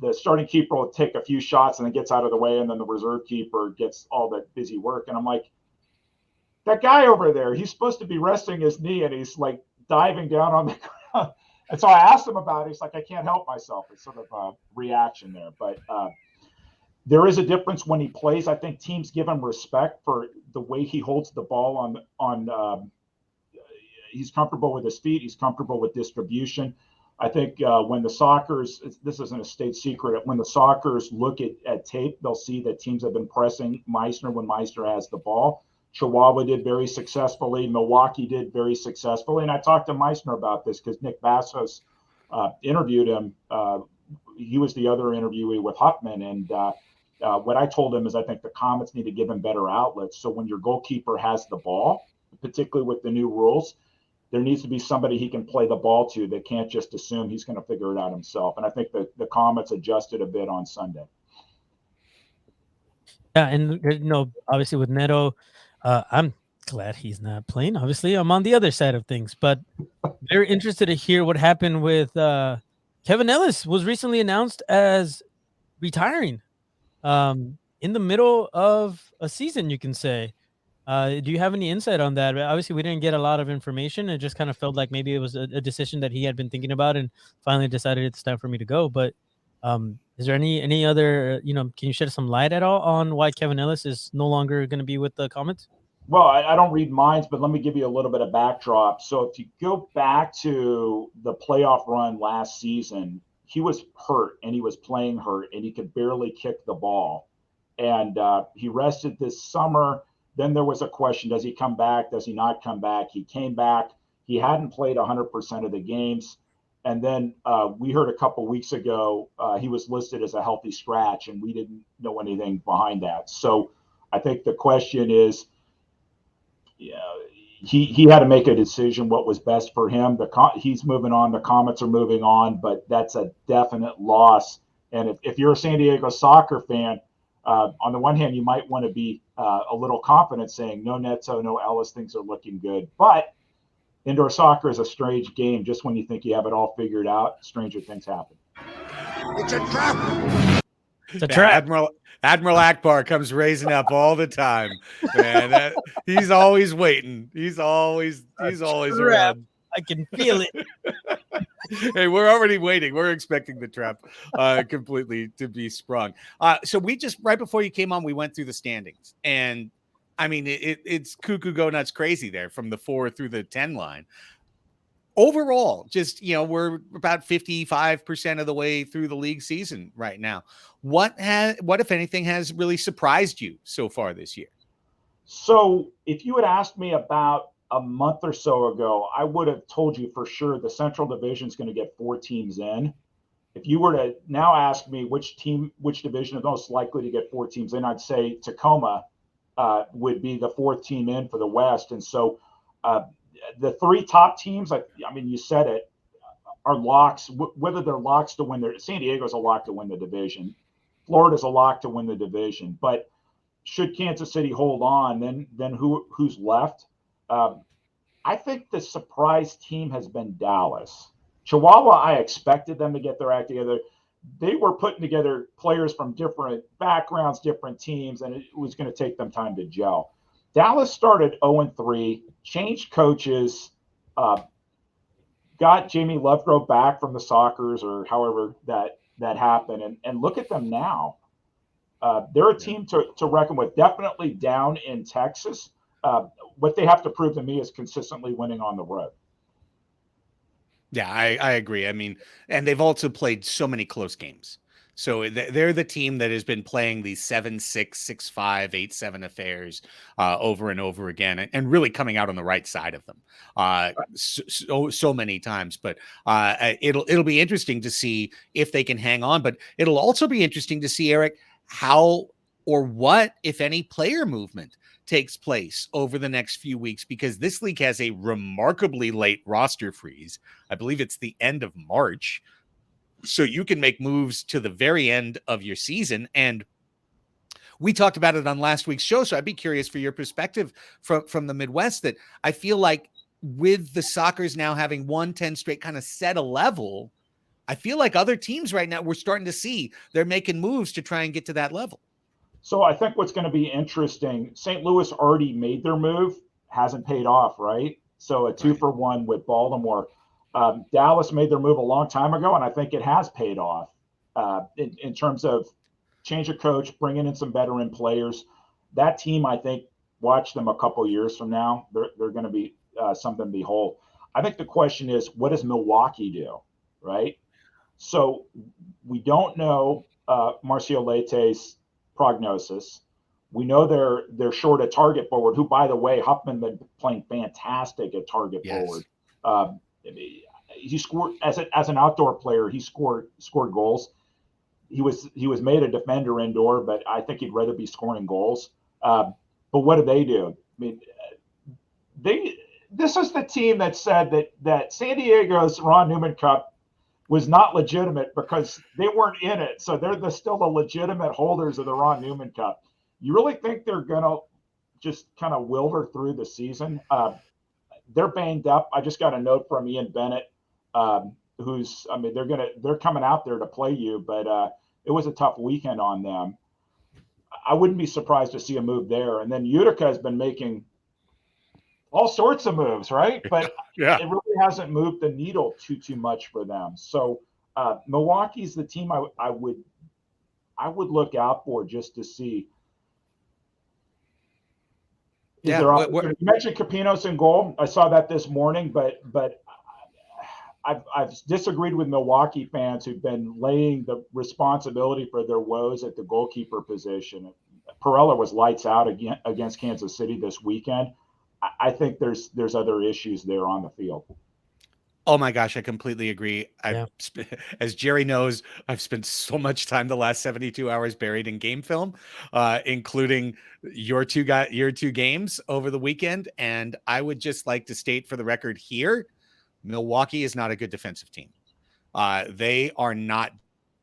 the starting keeper will take a few shots and then gets out of the way, and then the reserve keeper gets all the busy work. And I'm like, that guy over there, he's supposed to be resting his knee, and he's like diving down on the ground. And so I asked him about it. He's like, I can't help myself. It's sort of a reaction there. But there is a difference when he plays. I think teams give him respect for the way he holds the ball on he's comfortable with his feet. He's comfortable with distribution. I think when the Sockers, this isn't a state secret, when the Sockers look at tape, they'll see that teams have been pressing Meisner when Meisner has the ball. Chihuahua did very successfully. Milwaukee did very successfully. And I talked to Meisner about this because Nick Bassos interviewed him. He was the other interviewee with Huffman. And what I told him is I think the Comets need to give him better outlets. So when your goalkeeper has the ball, particularly with the new rules, there needs to be somebody he can play the ball to that can't just assume he's going to figure it out himself. And I think the Comets adjusted a bit on Sunday. Yeah, and obviously with Neto, I'm glad he's not playing. Obviously, I'm on the other side of things, but very interested to hear what happened with Kevin Ellis. Was recently announced as retiring in the middle of a season, you can say. Do you have any insight on that? Obviously, we didn't get a lot of information. It just kind of felt like maybe it was a decision that he had been thinking about and finally decided it's time for me to go. But is there any other, can you shed some light at all on why Kevin Ellis is no longer going to be with the Comets? Well, I don't read minds, but let me give you a little bit of backdrop. So if you go back to the playoff run last season, he was hurt and he was playing hurt and he could barely kick the ball. And he rested this summer. Then there was a question, does he come back? Does he not come back? He came back. He hadn't played 100% of the games. And then we heard a couple weeks ago he was listed as a healthy scratch, and we didn't know anything behind that. So I think the question is, he had to make a decision what was best for him. He's moving on. The Comets are moving on, but that's a definite loss. And if you're a San Diego Soccer fan, on the one hand, you might want to be a little confident saying no Neto, no Ellis, things are looking good. But indoor soccer is a strange game. Just when you think you have it all figured out, stranger things happen. It's a trap. It's a trap. Admiral Akbar comes raising up all the time, man. He's always waiting. He's always around. I can feel it. Hey, we're already waiting. We're expecting the trap completely to be sprung. So we just, right before you came on, we went through the standings, and I mean, it's cuckoo go nuts crazy there from the 4 through the 10 line. Overall, just, we're about 55% of the way through the league season right now. What, if anything, has really surprised you so far this year? So if you had asked me about a month or so ago, I would have told you for sure the Central Division is going to get 4 teams in. If you were to now ask me which division is most likely to get 4 teams in, I'd say Tacoma would be the 4th team in for the West. And so the 3 top teams, I mean, you said it, are locks. Whether they're locks to win San Diego's a lock to win the division. Florida's a lock to win the division. But should Kansas City hold on, then who's left? I think the surprise team has been Dallas. Chihuahua, I expected them to get their act together. They were putting together players from different backgrounds, different teams, and it was going to take them time to gel. Dallas started 0-3, changed coaches, got Jamie Lovegrove back from the Sockers, or however that happened, and look at them now. They're a team to reckon with. Definitely down in Texas. What they have to prove to me is consistently winning on the road. Yeah, I agree. I mean, and they've also played so many close games. So they're the team that has been playing these 7-6, 6-5, 8-7 affairs over and over again, and really coming out on the right side of them so many times. But it'll be interesting to see if they can hang on. But it'll also be interesting to see, Erik, how or what, if any, player movement takes place over the next few weeks, because this league has a remarkably late roster freeze. I believe it's the end of March. So you can make moves to the very end of your season. And we talked about it on last week's show. So I'd be curious for your perspective from the Midwest, that I feel like with the Sockers now having won 10 straight, kind of set a level, I feel like other teams right now, we're starting to see they're making moves to try and get to that level. So I think what's going to be interesting, St. Louis already made their move, hasn't paid off, right? So a 2-for-1 with Baltimore. Dallas made their move a long time ago, and I think it has paid off in terms of change of coach, bringing in some veteran players. That team, I think, watch them a couple of years from now. They're going to be something to behold. I think the question is, what does Milwaukee do, right? So we don't know Marcio Leite's prognosis. We know they're short a target forward, who, by the way, Huffman been playing fantastic at target forward. He scored as an outdoor player. He scored goals. He was made a defender indoor, but I think he'd rather be scoring goals. But what do? I mean, this is the team that said that San Diego's Ron Newman Cup was not legitimate because they weren't in it. So they're still the legitimate holders of the Ron Newman Cup. You really think they're gonna just kind of wilder through the season? They're banged up. I just got a note from Ian Bennett, they're coming out there to play you, but it was a tough weekend on them. I wouldn't be surprised to see a move there. And then Utica has been making all sorts of moves, right? But it really hasn't moved the needle too much for them. So Milwaukee's the team I would look out for, just to see. You mentioned Capinos in goal. I saw that this morning, but I've disagreed with Milwaukee fans who've been laying the responsibility for their woes at the goalkeeper position. Perella was lights out against Kansas City this weekend. I think there's other issues there on the field. Oh my gosh, I completely agree. Yeah. As Jerry knows, I've spent so much time the last 72 hours buried in game film, including your two games over the weekend. And I would just like to state for the record here, Milwaukee is not a good defensive team. They are not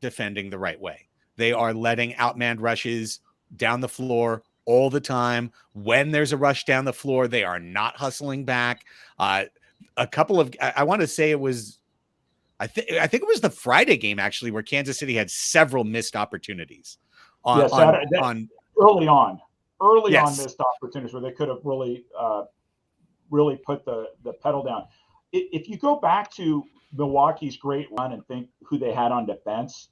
defending the right way. They are letting outmanned rushes down the floor all the time. When there's a rush down the floor, they are not hustling back. A couple of, I want to say it was, I think it was the Friday game actually, where Kansas City had several missed opportunities early on yes. missed opportunities where they could have really put the pedal down. If you go back to Milwaukee's great run and think who they had on defense,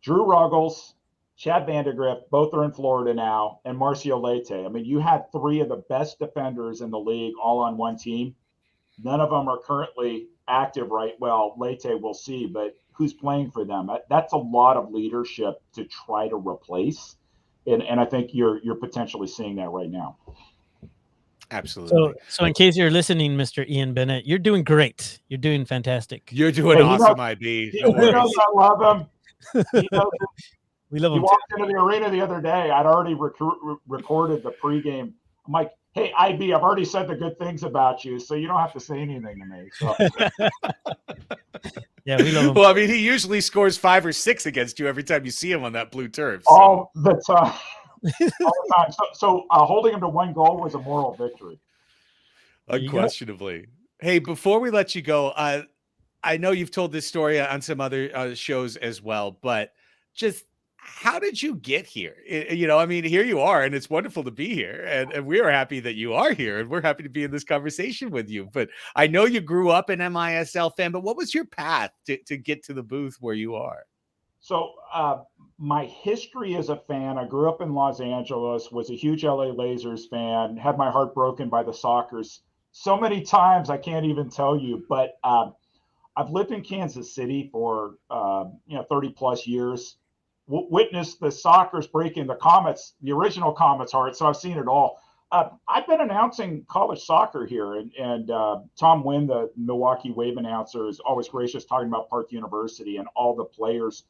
Drew Ruggles, Chad Vandergrift, both are in Florida now, and Marcio Leite. I mean, you had three of the best defenders in the league all on one team. None of them are currently active, right? Well, Leite we'll see, but who's playing for them? That's a lot of leadership to try to replace. And I think you're potentially seeing that right now. Absolutely. So in case you're listening, Mr. Ian Bennett, you're doing great. You're doing fantastic. You're doing awesome, IB. No worries. I love him. We love him. He walked into the arena the other day. I'd already recorded the pregame. I'm like, hey, IB, I've already said the good things about you, so you don't have to say anything to me. So. Yeah, we love him. Well, I mean, he usually scores 5 or 6 against you every time you see him on that blue turf. So. All the time. All the time. So holding him to 1 goal was a moral victory. Unquestionably. Hey, before we let you go, I know you've told this story on some other shows as well, but just how did you get here? I mean, here you are, and it's wonderful to be here, and we are happy that you are here, and we're happy to be in this conversation with you. But I know you grew up an MISL fan, but what was your path to get to the booth where you are? So my history as a fan, I grew up in Los Angeles, was a huge LA Lasers fan, had my heart broken by the Sockers so many times I can't even tell you. But I've lived in Kansas City for 30 plus years. Witnessed the Sockers breaking the original Comets' heart. So I've seen it all. I've been announcing college soccer here, and Tom Wynn, the Milwaukee Wave announcer, is always gracious talking about Park University and all the players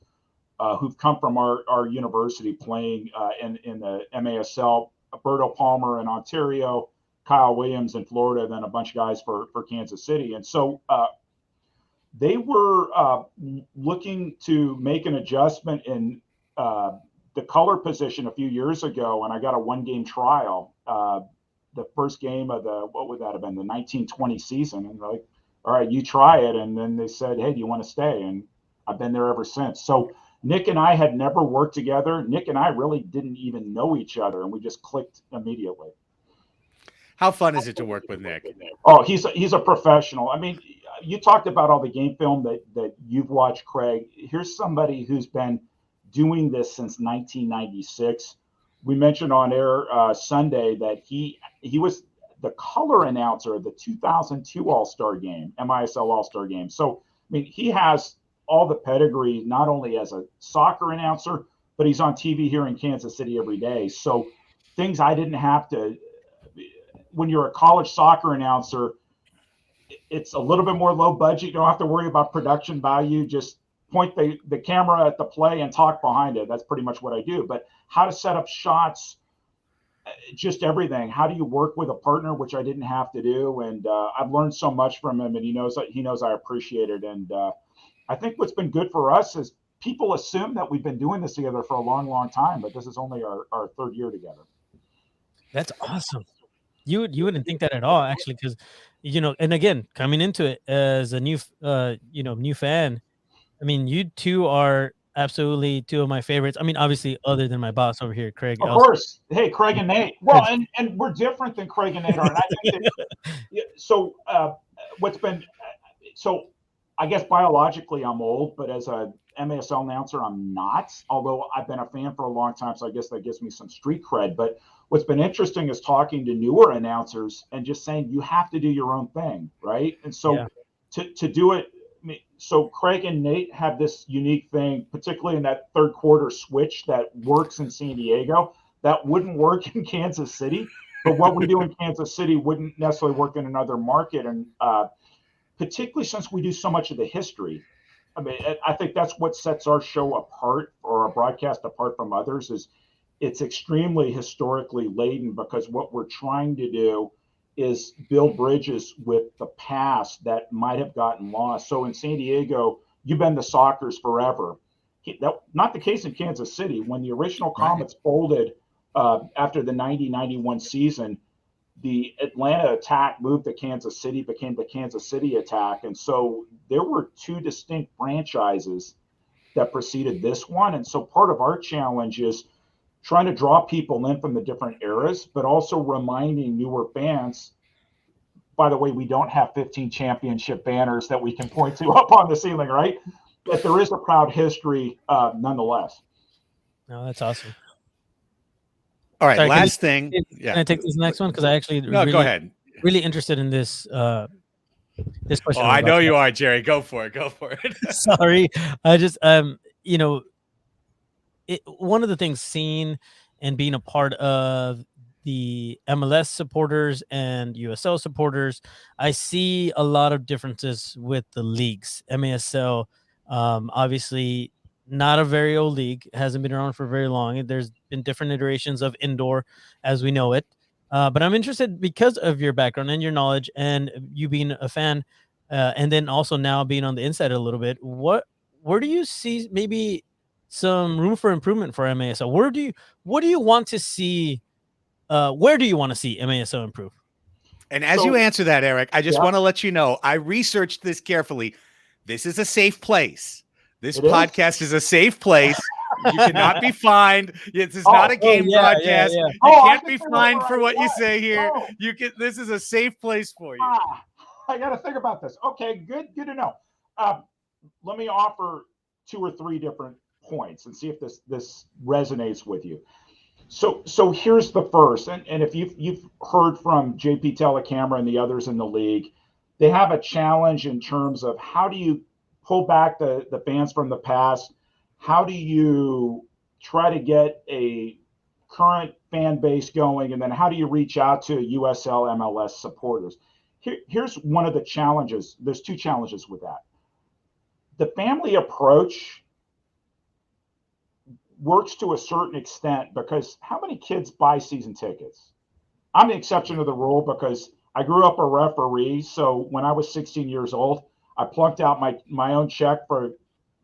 who've come from our university playing in the MASL. Berto Palmer in Ontario, Kyle Williams in Florida, then a bunch of guys for Kansas City. And so they were looking to make an adjustment in the color position a few years ago, and I got a 1-game trial. The first game of what would that have been, the 1920 season, and like, all right, you try it. And then they said, hey, do you want to stay? And I've been there ever since. So Nick and I had never worked together. Nick and I really didn't even know each other, and we just clicked immediately. How fun is it to work with Nick? Oh, he's a professional. I mean, you talked about all the game film that you've watched, Craig. Here's somebody who's been doing this since 1996. We mentioned on air Sunday that he was the color announcer of the 2002 All-Star game, MISL All-Star game. So, I mean, he has all the pedigree, not only as a soccer announcer, but he's on TV here in Kansas City every day. So things I didn't have to, when you're a college soccer announcer, it's a little bit more low budget. You don't have to worry about production value. Just point the camera at the play and talk behind it. That's pretty much what I do. But how to set up shots, just everything. How do you work with a partner, which I didn't have to do. And I've learned so much from him, and he knows I appreciate it. And I think what's been good for us is people assume that we've been doing this together for a long, long time, but this is only our 3rd year together. That's awesome. You wouldn't think that at all, actually, because, and again, coming into it as a new fan, I mean, you two are absolutely 2 of my favorites. I mean, obviously, other than my boss over here, Craig. Of course. Hey, Craig and Nate. Well, and we're different than Craig and Nate are. And I think that, I guess biologically I'm old, but as a MASL announcer, I'm not, although I've been a fan for a long time. So I guess that gives me some street cred. But what's been interesting is talking to newer announcers and just saying, you have to do your own thing. Right. And so to do it, so Craig and Nate have this unique thing, particularly in that 3rd quarter switch that works in San Diego, that wouldn't work in Kansas City. But what we do in Kansas City wouldn't necessarily work in another market. And particularly since we do so much of the history. I mean, I think that's what sets our show apart, or our broadcast apart from others, is it's extremely historically laden, because what we're trying to do is build bridges with the past that might have gotten lost. So in San Diego, you've been the Sockers forever. Not the case in Kansas City. When the original Comets folded after the 90-91 season, the Atlanta attack moved to Kansas City, became the Kansas City attack. And so there were two distinct franchises that preceded this one. And so part of our challenge is trying to draw people in from the different eras, but also reminding newer fans, by the way, we don't have 15 championship banners that we can point to up on the ceiling, right? But there is a proud history nonetheless. No, that's awesome. All right, Sorry, last thing. Can I take this next one? Because I actually go ahead. Really interested in this this question. Oh, I know you are, Jerry. Go for it. Go for it. Sorry, I just you know, one of the things seen and being a part of the MLS supporters and USL supporters, I see a lot of differences with the leagues. MASL, obviously not a very old league, hasn't been around for very long. There's been different iterations of indoor as we know it. But I'm interested, because of your background and your knowledge and you being a fan, and then also now being on the inside a little bit, where do you see maybe some room for improvement for MASL? What do you want to see? Where do you want to see MASL improve? And as you answer that, Eric, I just want to let you know, I researched this carefully. This is a safe place. This podcast is a safe place. You cannot be fined. This is not a game broadcast. You can't be fined for what you say here. You can. This is a safe place for you. I got to think about this. Okay, good to know. Let me offer 2 or 3 different points and see if this resonates with you. So here's the first, and if you've heard from JP Telecamera and the others in the league, they have a challenge in terms of how do you pull back the fans from the past? How do you try to get a current fan base going? And then how do you reach out to USL, MLS supporters? Here's one of the challenges. There's 2 challenges with that. The family approach works to a certain extent, because how many kids buy season tickets? I'm the exception to the rule, because I grew up a referee. So when I was 16 years old, I plunked out my own check for,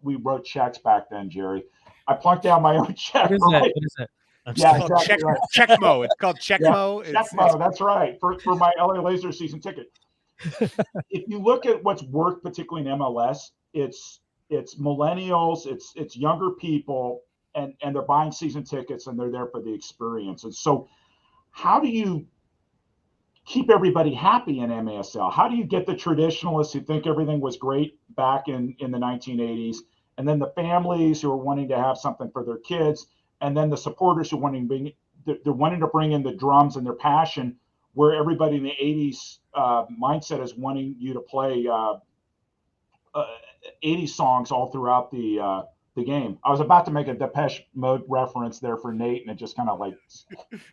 we wrote checks back then, Jerry. I plunked out my own check. What is that? Yeah, exactly right. Checkmo. It's called Checkmo. Yeah, Checkmo, that's right. For my LA Laser season ticket. If you look at what's worked, particularly in MLS, it's millennials, it's younger people, and they're buying season tickets, and they're there for the experience. And so how do you keep everybody happy in MASL? How do you get the traditionalists who think everything was great back in the 1980s, and then the families who are wanting to have something for their kids, and then the supporters who they're wanting to bring in the drums and their passion, where everybody in the 80s mindset is wanting you to play 80s songs all throughout the game. I was about to make a Depeche Mode reference there for Nate, and it just kind of like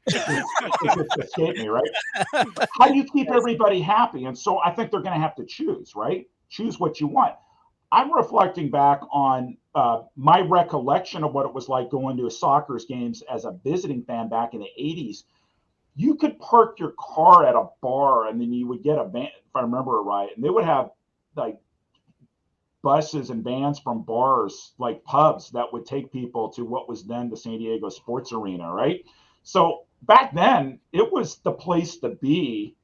it escaped me, right? How do you keep everybody happy? And so I think they're going to have to choose, right? Choose what you want. I'm reflecting back on my recollection of what it was like going to a soccer games as a visiting fan back in the 80s. You could park your car at a bar, and then you would get a van, if I remember it right, and they would have like buses and vans from bars, like pubs, that would take people to what was then the San Diego Sports Arena, right? So back then, it was the place to be,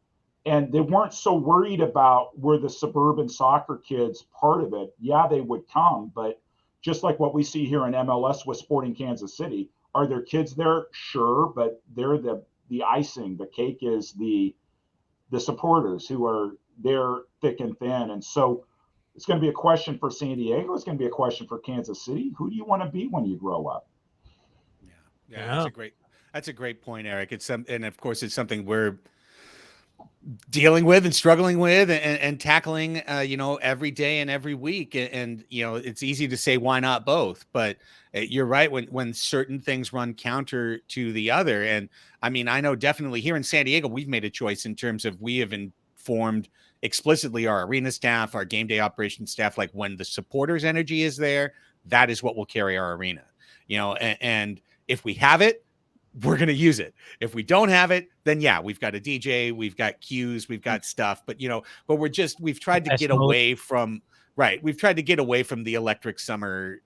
and they weren't so worried about were the suburban soccer kids part of it. Yeah, they would come, but just like what we see here in MLS with Sporting Kansas City, are there kids there? Sure, but they're the icing. The cake is the supporters who are there thick and thin. And so it's going to be a question for San Diego. It's going to be a question for Kansas City. Who do you want to be when you grow up? Yeah, that's a great point, Eric. And of course, it's something we're dealing with and struggling with and tackling, every day and every week. And it's easy to say, why not both? But you're right, when certain things run counter to the other. And I mean, I know definitely here in San Diego, we've made a choice in terms of we have formed explicitly our arena staff, our game day operations staff, like when the supporters' energy is there, that is what will carry our arena. And if we have it, we're going to use it. If we don't have it, then yeah, we've got a DJ, we've got cues, we've got stuff, but we've tried to get away from, we've tried to get away from the electric summer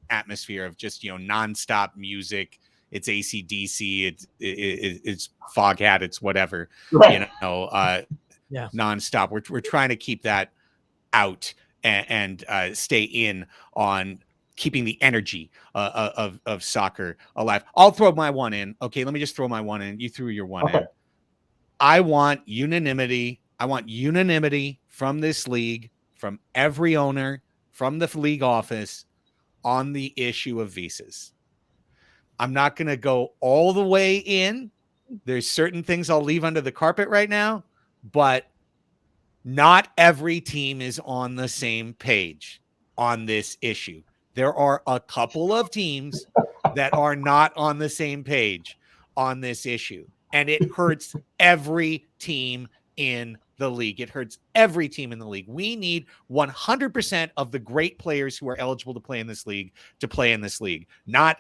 atmosphere of just, nonstop music. It's AC/DC, it's Foghat, it's whatever, right. Nonstop. We're trying to keep that out and stay in on keeping the energy of soccer alive. I'll throw my one in. Okay, let me just throw my one in. You threw your one in. I want unanimity. I want unanimity from this league, from every owner, from the league office on the issue of visas. I'm not going to go all the way in. There's certain things I'll leave under the carpet right now, but not every team is on the same page on this issue. There are a couple of teams that are not on the same page on this issue, and it hurts every team in the league. It hurts every team in the league. We need 100% of the great players who are eligible to play in this league to play in this league, not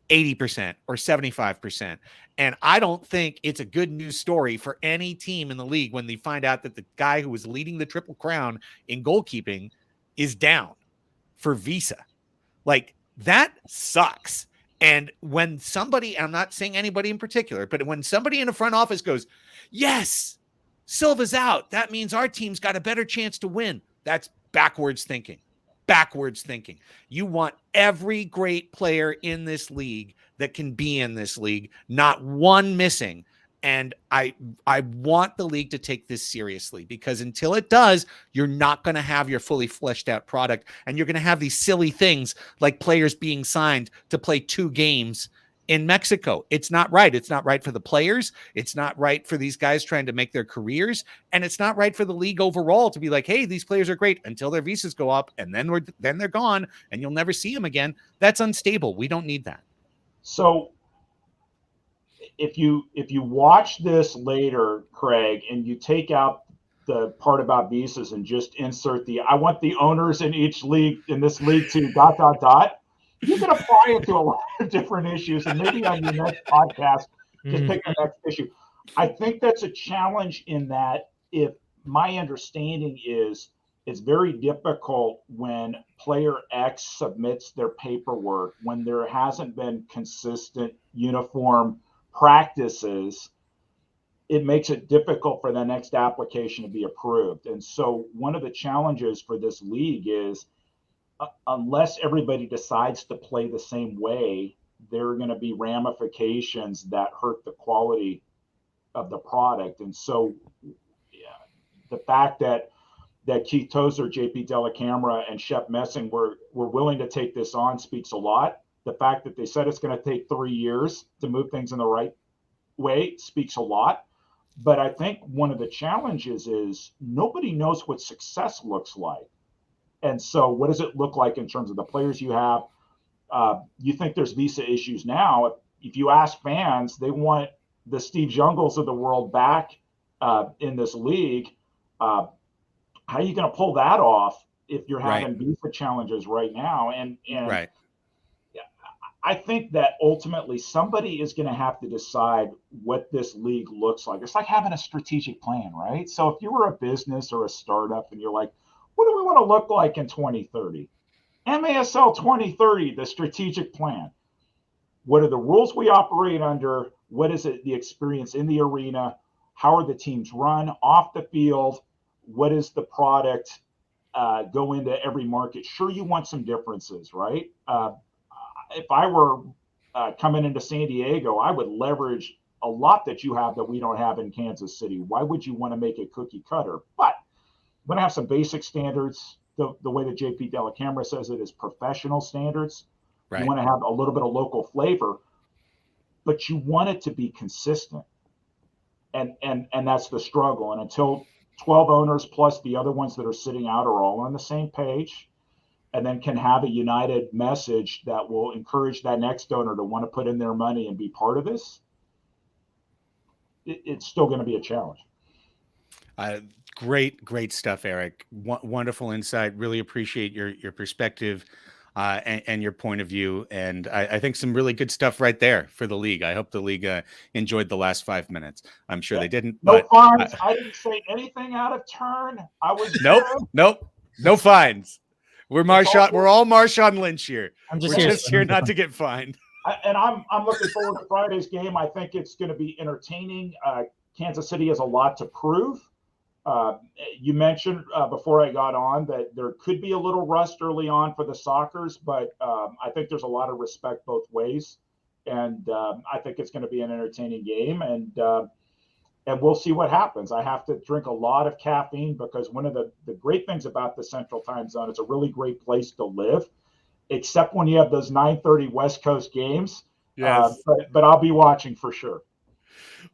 80% or 75%. And I don't think it's a good news story for any team in the league when they find out that the guy who was leading the Triple Crown in goalkeeping is down for visa. Like, that sucks. And when somebody, I'm not saying anybody in particular, but when somebody in the front office goes, yes, Silva's out, that means our team's got a better chance to win. That's backwards thinking. You want every great player in this league that can be in this league, not one missing. And I want the league to take this seriously, because until it does, you're not going to have your fully fleshed out product, and you're going to have these silly things like players being signed to play 2 games in Mexico. It's not right. It's not right for the players. It's not right for these guys trying to make their careers. And it's not right for the league overall to be like, hey, these players are great until their visas go up, and then they're gone and you'll never see them again. That's unstable. We don't need that. So if you watch this later, Craig, and you take out the part about visas and just insert I want the owners in each league, in this league to ... You can apply it to a lot of different issues, and maybe on your next podcast, just pick the next issue. I think that's a challenge in that, if my understanding is, it's very difficult when player X submits their paperwork, when there hasn't been consistent, uniform practices, it makes it difficult for the next application to be approved. And so one of the challenges for this league is, unless everybody decides to play the same way, there are going to be ramifications that hurt the quality of the product. And so the fact that Keith Tozer, JP Dellacamera, and Shep Messing were willing to take this on speaks a lot. The fact that they said it's going to take 3 years to move things in the right way speaks a lot. But I think one of the challenges is nobody knows what success looks like. And so what does it look like in terms of the players you have? You think there's visa issues now. If you ask fans, they want the Steve Jungles of the world back in this league. How are you going to pull that off if you're having visa challenges right now? And right. I think that ultimately somebody is going to have to decide what this league looks like. It's like having a strategic plan, right? So if you were a business or a startup and you're like, what do we want to look like in 2030? MASL 2030, the strategic plan. What are the rules we operate under? What is it, the experience in the arena? How are the teams run off the field? What is the product go into every market? Sure, you want some differences, right? If I were coming into San Diego, I would leverage a lot that you have that we don't have in Kansas City. Why would you want to make it cookie cutter? But we're going to have some basic standards. The way that JP Dellacamera says it is professional standards. Right. You want to have a little bit of local flavor, but you want it to be consistent. And that's the struggle. And until 12 owners plus the other ones that are sitting out are all on the same page, and then can have a united message that will encourage that next owner to want to put in their money and be part of this, it's still going to be a challenge. Great stuff, Erik. Wonderful insight. Really appreciate your perspective and your point of view. And I think some really good stuff right there for the league. I hope the league enjoyed the last 5 minutes. I'm sure they didn't. No But fines. I didn't say anything out of turn. I was nope, no fines. We're Marshawn. all We're all Marshawn Lynch here. I'm just We're here, just here not to get fined. I'm looking forward to Friday's game. I think it's going to be entertaining. Kansas City has a lot to prove. You mentioned before I got on that there could be a little rust early on for the Sockers, but I think there's a lot of respect both ways, and I think it's going to be an entertaining game, and we'll see what happens. I have to drink a lot of caffeine because one of the great things about the Central Time Zone, it's a really great place to live, except when you have those 9:30 West Coast games. Yes. But I'll be watching for sure.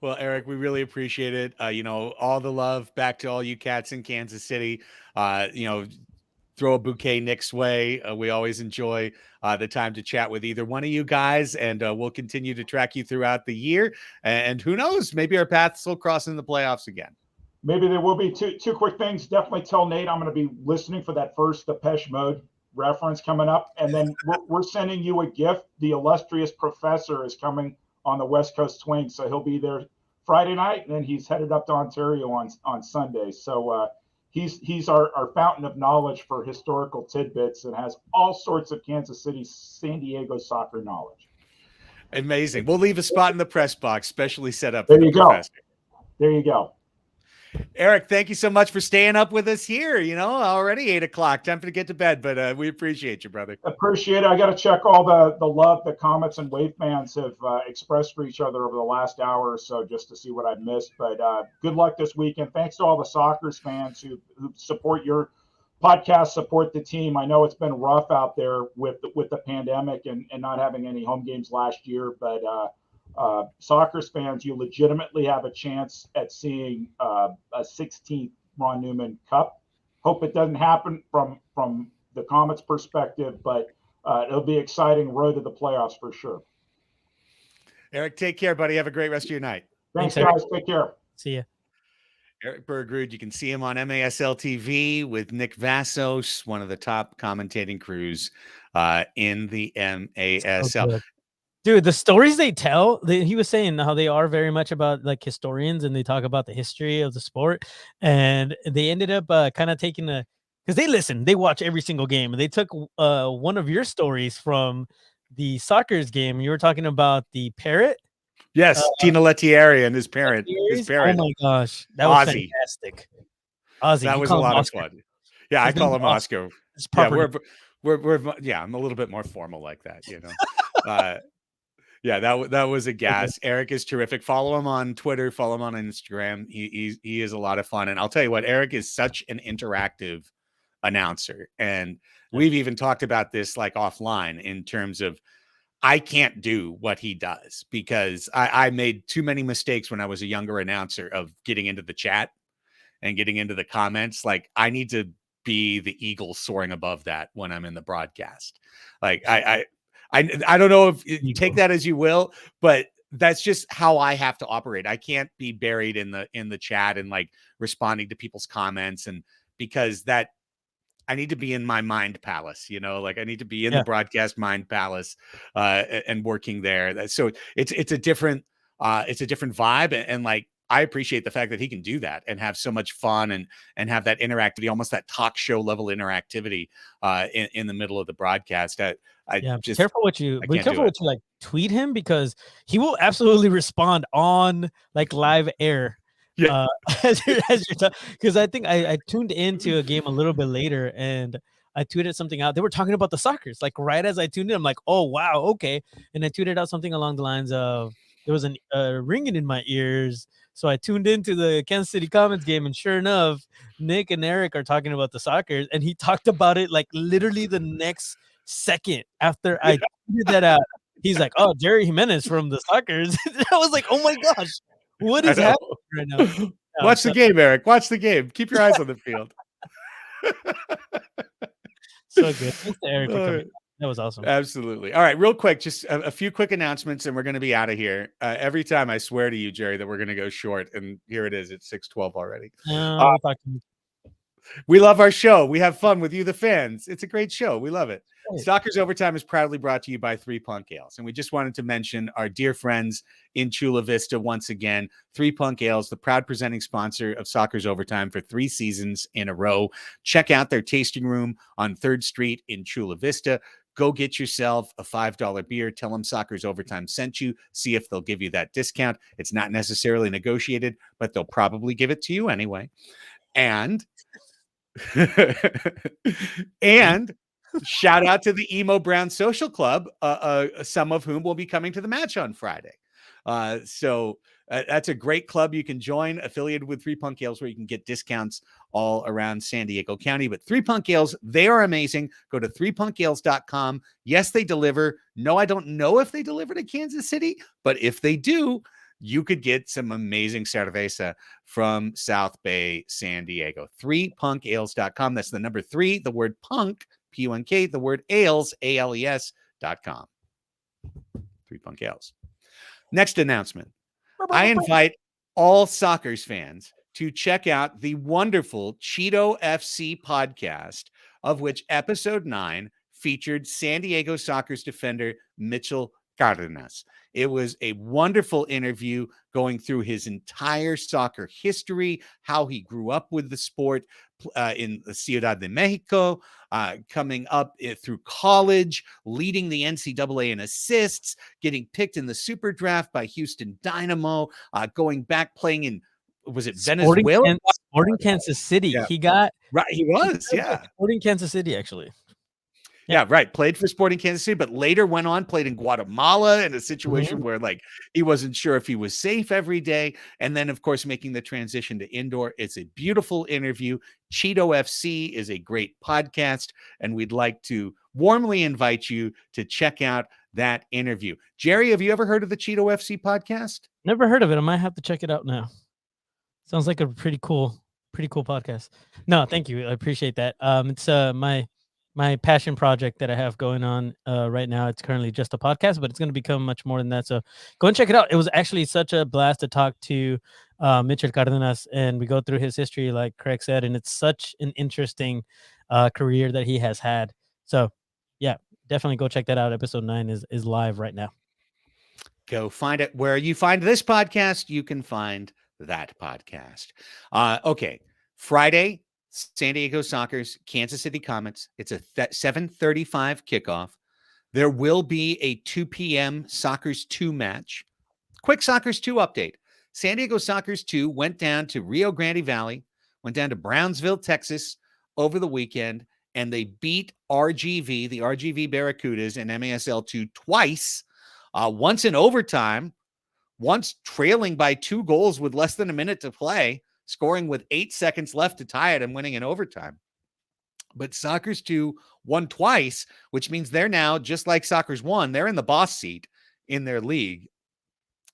Well, Erik, we really appreciate it. All the love back to all you cats in Kansas City. Throw a bouquet Nick's way. We always enjoy the time to chat with either one of you guys, and we'll continue to track you throughout the year. And who knows, maybe our paths will cross in the playoffs again. Maybe there will be two quick things. Definitely tell Nate I'm going to be listening for that first Depeche Mode reference coming up. And then we're sending you a gift. The illustrious professor is coming on the West Coast swing, so he'll be there Friday night, and then he's headed up to Ontario on Sunday. So he's our fountain of knowledge for historical tidbits and has all sorts of Kansas City, San Diego soccer knowledge. Amazing. We'll leave a spot in the press box, specially set up. There you go. There you go. Erik, thank you so much for staying up with us here. Already 8 o'clock. Time to get to bed, but we appreciate you, brother. Appreciate it. I got to check all the love the Comets and Wave fans have expressed for each other over the last hour or so just to see what I've missed. But good luck this weekend. Thanks to all the Sockers fans who support your podcast, support the team. I know it's been rough out there with the pandemic and not having any home games last year, but Sockers fans, you legitimately have a chance at seeing a 16th Ron Newman Cup. Hope it doesn't happen from the Comets' perspective, but it'll be exciting road to the playoffs for sure. Erik, take care, buddy. Have a great rest of your night. Thanks guys. Take care. See ya. Erik Bergrud, you can see him on MASL TV with Nick Vassos, one of the top commentating crews in the MASL. So dude, the stories they tell, he was saying how they are very much about like historians and they talk about the history of the sport. And they ended up kind of taking because they watch every single game. And they took one of your stories from the Sockers game. You were talking about the parrot. Yes, Tina Lettieri and his parent. Oh my gosh, that was fantastic. Ozzy, that was a lot of fun. Yeah, I call him Oscar. Yeah, I'm a little bit more formal like that, Yeah, that was a gas. Erik is terrific. Follow him on Twitter. Follow him on Instagram. He is a lot of fun. And I'll tell you what, Erik is such an interactive announcer. And we've even talked about this like offline in terms of I can't do what he does because I made too many mistakes when I was a younger announcer of getting into the chat and getting into the comments. Like I need to be the eagle soaring above that when I'm in the broadcast. Like I don't know if you take that as you will, but that's just how I have to operate. I can't be buried in the chat and like responding to people's comments, and because that I need to be in my mind palace, like I need to be in the broadcast mind palace and working there. So it's a different vibe, and like I appreciate the fact that he can do that and have so much fun and have that interactivity, almost that talk show level interactivity in the middle of the broadcast. Be careful what you like tweet him, because he will absolutely respond on like live air. Yeah. Because I think I tuned into a game a little bit later and I tweeted something out. They were talking about the Sockers. Like right as I tuned in, I'm like, oh wow, okay. And I tweeted out something along the lines of there was a ringing in my ears. So I tuned into the Kansas City Comets game, and sure enough, Nick and Erik are talking about the Sockers, and he talked about it like literally the next second after I tweeted that out. He's like, "Oh, Jerry Jimenez from the Sockers." I was like, "Oh my gosh, what is happening right now?" Watch the game, Erik. Watch the game. Keep your eyes on the field. So good. Thanks to Erik for coming. That was awesome. Absolutely. All right, real quick, just a few quick announcements, and we're going to be out of here. Every time I swear to you, Jerry, that we're going to go short, and here it is. It's 6:12 already. We'll talk to you. We love our show. We have fun with you, the fans. It's a great show. We love it. Great. Soccer's Overtime is proudly brought to you by Three Punk Ales. And we just wanted to mention our dear friends in Chula Vista once again. Three Punk Ales, the proud presenting sponsor of Soccer's Overtime for 3 seasons in a row. Check out their tasting room on 3rd Street in Chula Vista. Go get yourself a $5 beer. Tell them Soccer's Overtime sent you. See if they'll give you that discount. It's not necessarily negotiated, but they'll probably give it to you anyway. And and shout out to the Emo Brown Social Club, some of whom will be coming to the match on Friday. So that's a great club you can join, affiliated with Three Punk Ales, where you can get discounts all around San Diego County. But Three Punk Ales, they are amazing. Go to threepunkales.com. Yes, they deliver. No, I don't know if they deliver to Kansas City, but if they do, you could get some amazing cerveza from South Bay, San Diego. Threepunkales.com. That's the number 3, the word punk, P-U-N-K, the word ales, A-L-E-S.com. Three Punk Ales. Next announcement. I invite all Sockers fans to check out the wonderful Cheeto FC podcast, of which episode 9 featured San Diego Sockers defender Mitchell Cardenas. It was a wonderful interview going through his entire soccer history, how he grew up with the sport in the Ciudad de Mexico, coming up through college, leading the NCAA in assists, getting picked in the super draft by Houston Dynamo, going back playing in, was it Venezuela? Sporting Kansas City. Yeah. He got right. He was, yeah. Sporting Kansas City, actually. Yeah, right. Played for Sporting Kansas City, but later went on, played in Guatemala in a situation where like he wasn't sure if he was safe every day. And then, of course, making the transition to indoor. It's a beautiful interview. Cheeto FC is a great podcast, and we'd like to warmly invite you to check out that interview. Jerry, have you ever heard of the Cheeto FC podcast? Never heard of it. I might have to check it out now. Sounds like a pretty cool podcast. No, thank you. I appreciate that. It's my passion project that I have going on right now. It's currently just a podcast, but it's going to become much more than that. So go and check it out. It was actually such a blast to talk to Mitchell Cardenas, and we go through his history, like Craig said, and it's such an interesting career that he has had. So yeah, definitely go check that out. Episode 9 is live right now. Go find it where you find this podcast. You can find that podcast. Okay, Friday, San Diego Sockers, Kansas City Comets. It's a 7:35 kickoff. There will be a 2 p.m. Sockers 2 match. Quick Sockers 2 update. San Diego Sockers 2 went down to Rio Grande Valley, went down to Brownsville, Texas over the weekend, and they beat RGV, the RGV Barracudas in MASL 2 twice, once in overtime, once trailing by 2 goals with less than a minute to play, scoring with 8 seconds left to tie it and winning in overtime. But Sockers 2 won twice, which means they're now, just like Sockers 1, they're in the boss seat in their league.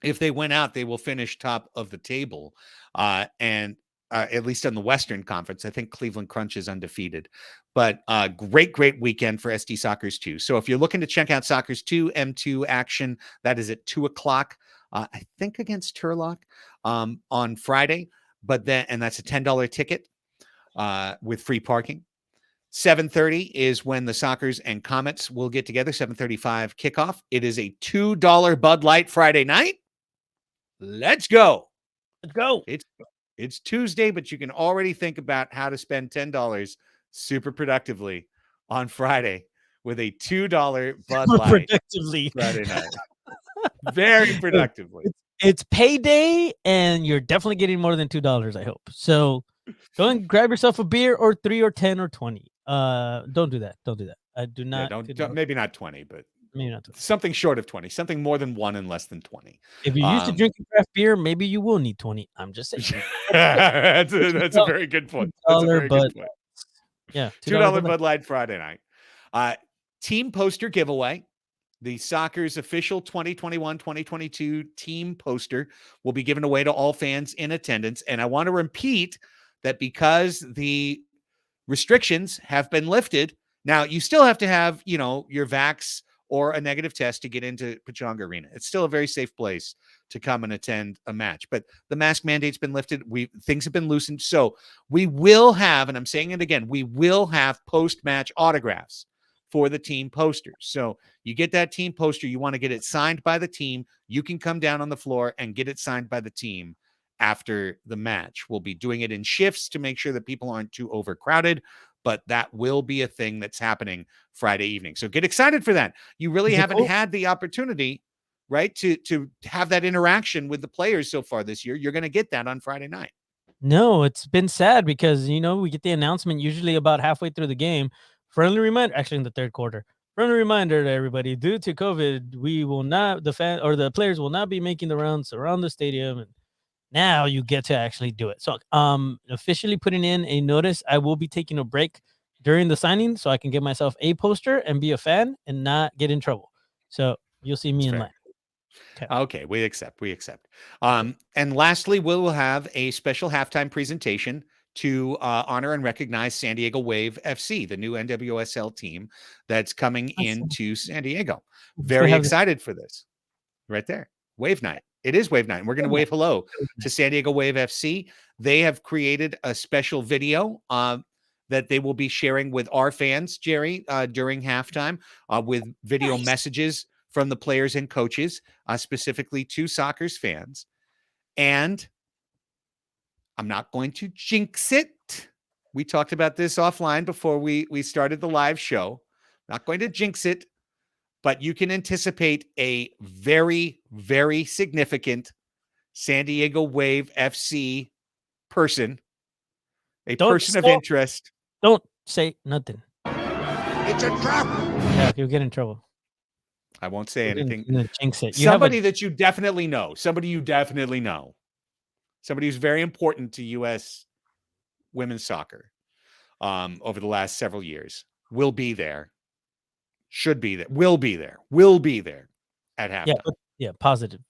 If they win out, they will finish top of the table. And at least in the Western Conference, I think Cleveland Crunch is undefeated. But great weekend for SD Sockers 2. So if you're looking to check out Sockers 2 M2 action, that is at 2 o'clock, I think against Turlock on Friday. But then, and that's a $10 ticket with free parking. 7:30 is when the Sockers and Comets will get together. 7:35 kickoff. It is a $2 Bud Light Friday night. Let's go. Let's go. It's Tuesday, but you can already think about how to spend $10 super productively on Friday with a $2 Bud Light productively Friday night. Very productively. It's payday, and you're definitely getting more than $2, I hope. So go and grab yourself a beer, or 3 or 10 or 20. Don't do that. I do not. Yeah, don't maybe not 20, but maybe not 20. Something short of 20, something more than 1 and less than 20. If you're used to drinking craft beer, maybe you will need 20. I'm just saying. that's a very good point. That's a very good point. Yeah, $2 Bud Light Friday night. Team poster giveaway. The Sockers official 2021-2022 team poster will be given away to all fans in attendance. And I want to repeat that because the restrictions have been lifted, Now, you still have to have, your vax or a negative test to get into Pechanga Arena. It's still a very safe place to come and attend a match. But the mask mandate's been lifted. Things have been loosened. So we will have, and I'm saying it again, we will have post-match autographs for the team posters. So you get that team poster, you want to get it signed by the team. You can come down on the floor and get it signed by the team after the match. We'll be doing it in shifts to make sure that people aren't too overcrowded, but that will be a thing that's happening Friday evening. So get excited for that. You really haven't had the opportunity, right, to have that interaction with the players so far this year. You're going to get that on Friday night. No, it's been sad because, we get the announcement usually about halfway through the game. Friendly reminder, actually in the third quarter. Friendly reminder to everybody, due to COVID, the players will not be making the rounds around the stadium. And now you get to actually do it. So officially putting in a notice, I will be taking a break during the signing so I can get myself a poster and be a fan and not get in trouble. So you'll see me in line. Okay, we accept. And lastly, we'll have a special halftime presentation to honor and recognize San Diego Wave FC, the new NWSL team that's coming into San Diego. Very excited for this. Right there. Wave night. It is Wave night. And we're going to wave hello to San Diego Wave FC. They have created a special video that they will be sharing with our fans, Jerry, during halftime with video messages from the players and coaches, specifically to Sockers fans. And I'm not going to jinx it. We talked about this offline before we started the live show. Not going to jinx it, but you can anticipate a very, very significant San Diego Wave FC person, person of interest. Don't say nothing. It's a trap. Yeah, you'll get in trouble. I won't say anything. Jinx it. Somebody that you definitely know. Somebody who's very important to U.S. women's soccer over the last several years will be there. Should be there. Will be there at halftime. Yeah, positive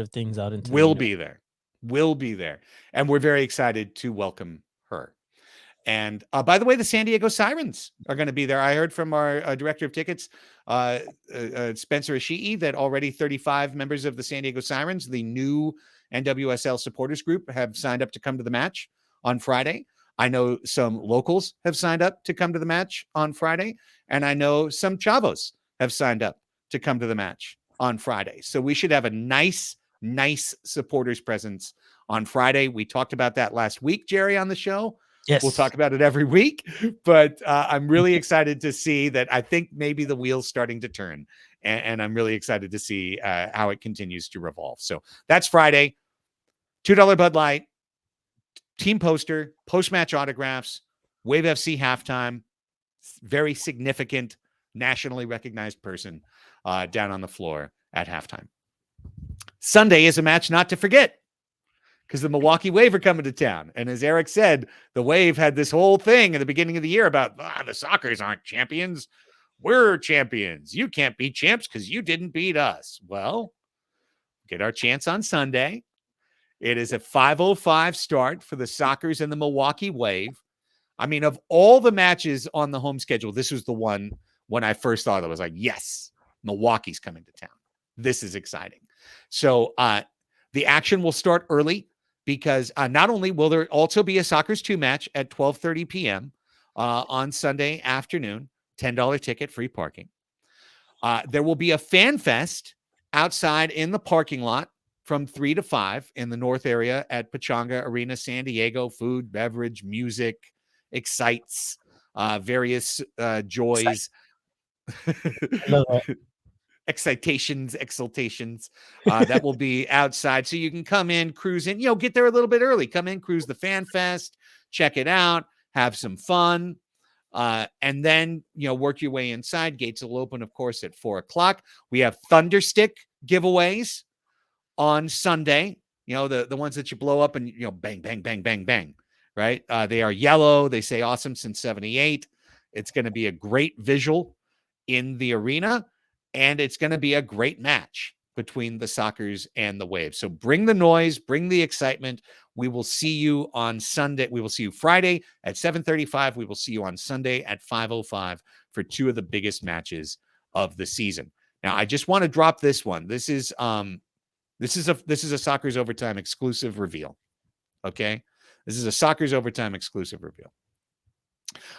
things out into. Will be there. And we're very excited to welcome her. And by the way, the San Diego Sirens are going to be there. I heard from our director of tickets, Spencer Ishii, that already 35 members of the San Diego Sirens, the new NWSL supporters group, have signed up to come to the match on Friday. I know some locals have signed up to come to the match on Friday. And I know some Chavos have signed up to come to the match on Friday. So we should have a nice supporters presence on Friday. We talked about that last week, Jerry, on the show. Yes. We'll talk about it every week, but I'm really excited to see that. I think maybe the wheel's starting to turn, and I'm really excited to see how it continues to revolve. So that's Friday. $2 Bud Light, team poster, post-match autographs, Wave FC halftime, very significant, nationally recognized person down on the floor at halftime. Sunday is a match not to forget, because the Milwaukee Wave are coming to town. And as Erik said, the Wave had this whole thing at the beginning of the year about the Sockers aren't champions. We're champions. You can't be champs because you didn't beat us. Well, get our chance on Sunday. It is a 5:05 start for the Sockers and the Milwaukee Wave. I mean, of all the matches on the home schedule, this was the one when I first thought of it. I was like, yes, Milwaukee's coming to town. This is exciting. So the action will start early, because not only will there also be a Sockers 2 match at 12:30 p.m. On Sunday afternoon, $10 ticket, free parking. There will be a fan fest outside in the parking lot from 3 to 5 in the north area at Pechanga Arena, San Diego. Food, beverage, music, excites, various joys. I love that. Exaltations. That will be outside. So you can come in, cruise in, get there a little bit early. Come in, cruise the fan fest, check it out, have some fun. And then, work your way inside. Gates will open, of course, at 4:00. We have Thunderstick giveaways on Sunday. The ones that you blow up and, bang, bang, bang, bang, bang, right? They are yellow. They say awesome since 78. It's going to be a great visual in the arena. And it's going to be a great match between the Sockers and the Waves. So bring the noise, bring the excitement. We will see you on Sunday. We will see you Friday at 7:35. We will see you on Sunday at 5:05 for two of the biggest matches of the season. Now, I just want to drop this one. This is a Soccer's Overtime exclusive reveal. Okay, this is a Soccer's Overtime exclusive reveal.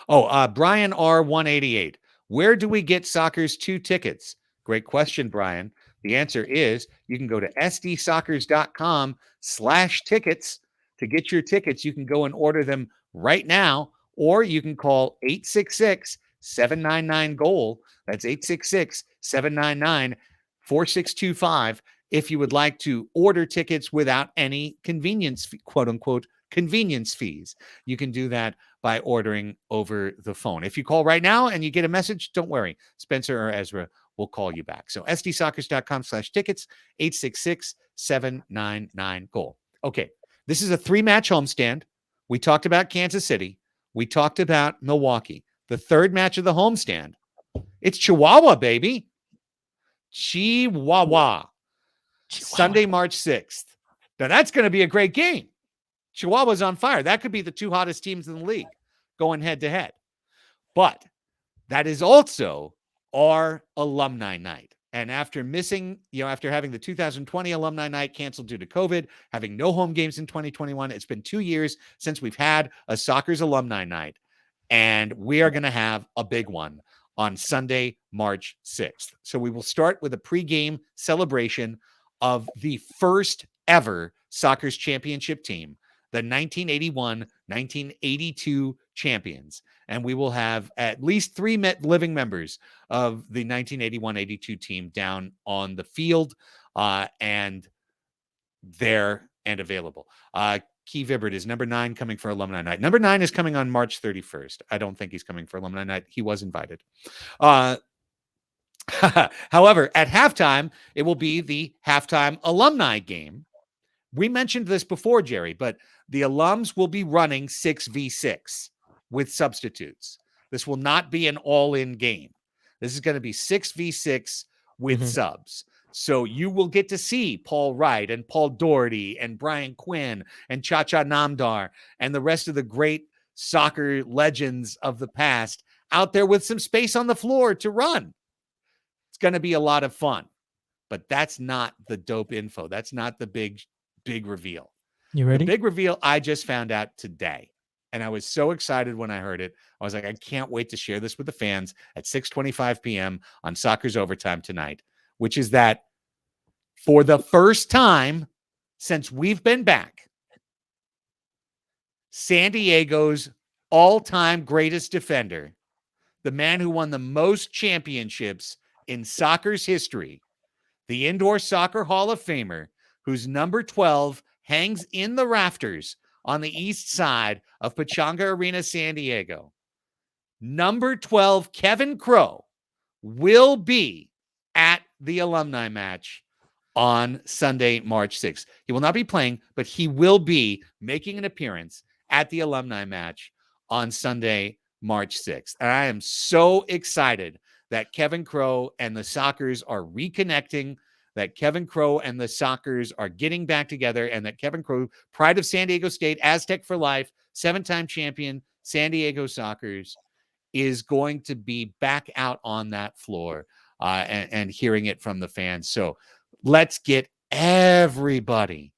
Oh, Brian R188. Where do we get Soccer's 2 tickets? Great question, Brian. The answer is you can go to sdsoccers.com/tickets to get your tickets. You can go and order them right now, or you can call 866-799-GOAL. That's 866-799-4625 if you would like to order tickets without any convenience, quote unquote, convenience fees. You can do that by ordering over the phone. If you call right now and you get a message, don't worry. Spencer or Ezra will call you back. So sdsoccers.com/tickets, 866-799-GOAL. Okay, this is a 3-match homestand. We talked about Kansas City. We talked about Milwaukee. The 3rd match of the homestand, it's Chihuahua, baby. Chihuahua. Sunday, March 6th. Now, that's going to be a great game. Chihuahua's on fire. That could be the 2 hottest teams in the league going head-to-head. But that is also our alumni night. And after missing, after having the 2020 alumni night canceled due to COVID, having no home games in 2021, it's been 2 years since we've had a Soccer's alumni night. And we are going to have a big one on Sunday, March 6th. So we will start with a pregame celebration of the first ever Soccer's championship team, the 1981-1982 champions. And we will have at least 3 living members of the 1981-82 team down on the field and there and available. Key Vibbert is number 9 coming for alumni night. Number 9 is coming on March 31st. I don't think he's coming for alumni night. He was invited. However, at halftime, it will be the halftime alumni game. We mentioned this before, Jerry, but the alums will be running 6v6 with substitutes. This will not be an all-in game. This is going to be 6v6 with subs. So you will get to see Paul Wright and Paul Doherty and Brian Quinn and Cha-Cha Namdar and the rest of the great soccer legends of the past out there with some space on the floor to run. It's going to be a lot of fun, but that's not the dope info. That's not the big reveal. You ready? The big reveal I just found out today, and I was so excited when I heard it. I was like, I can't wait to share this with the fans at 6:25 p.m. on Soccer's Overtime tonight, which is that for the first time since we've been back, San Diego's all-time greatest defender, the man who won the most championships in soccer's history, the Indoor Soccer Hall of Famer, whose number 12 hangs in the rafters on the east side of Pechanga Arena, San Diego. Number 12, Kevin Crowe, will be at the alumni match on Sunday, March 6th. He will not be playing, but he will be making an appearance at the alumni match on Sunday, March 6th. And I am so excited that Kevin Crowe and the Soccers are reconnecting, that Kevin Crowe and the Soccers are getting back together, and that Kevin Crowe, pride of San Diego State, Aztec for life, 7-time champion, San Diego Soccers, is going to be back out on that floor and hearing it from the fans. So let's get everybody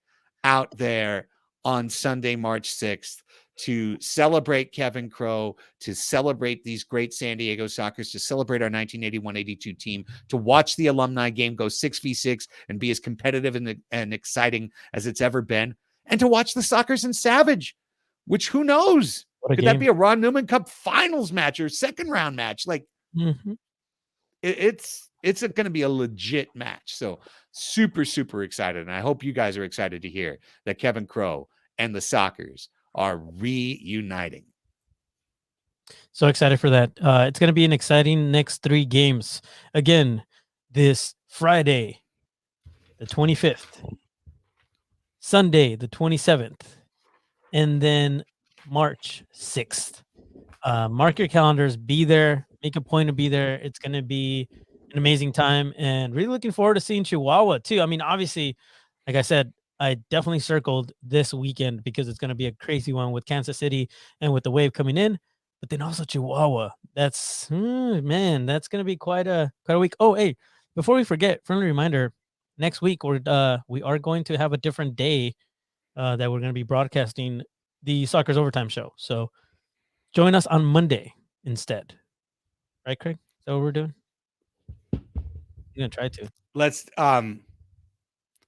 out there on Sunday, March 6th to celebrate Kevin Crowe, to celebrate these great San Diego Soccers, to celebrate our 1981-82 team, to watch the alumni game go 6v6 and be as competitive and exciting as it's ever been, and to watch the Soccers and Savage, which who knows? Could that be a Ron Newman Cup finals match or second round match? Like it's going to be a legit match. So super, super excited. And I hope you guys are excited to hear that Kevin Crowe and the Soccers are reuniting. So excited for that. It's going to be an exciting next 3 games. Again, this Friday, the 25th, Sunday, the 27th, and then March 6th. Mark your calendars, be there, make a point to be there. It's going to be an amazing time, and really looking forward to seeing Chihuahua too. I mean, obviously, like I said, I definitely circled this weekend because it's going to be a crazy one with Kansas City and with the Wave coming in. but then also Chihuahua. That's man, that's gonna be quite a week. Oh, hey, before we forget, friendly reminder: next week we are going to have a different day that we're going to be broadcasting the Soccer's Overtime show. So join us on Monday instead. Right, Craig? Is that what we're doing? You're gonna try to. Let's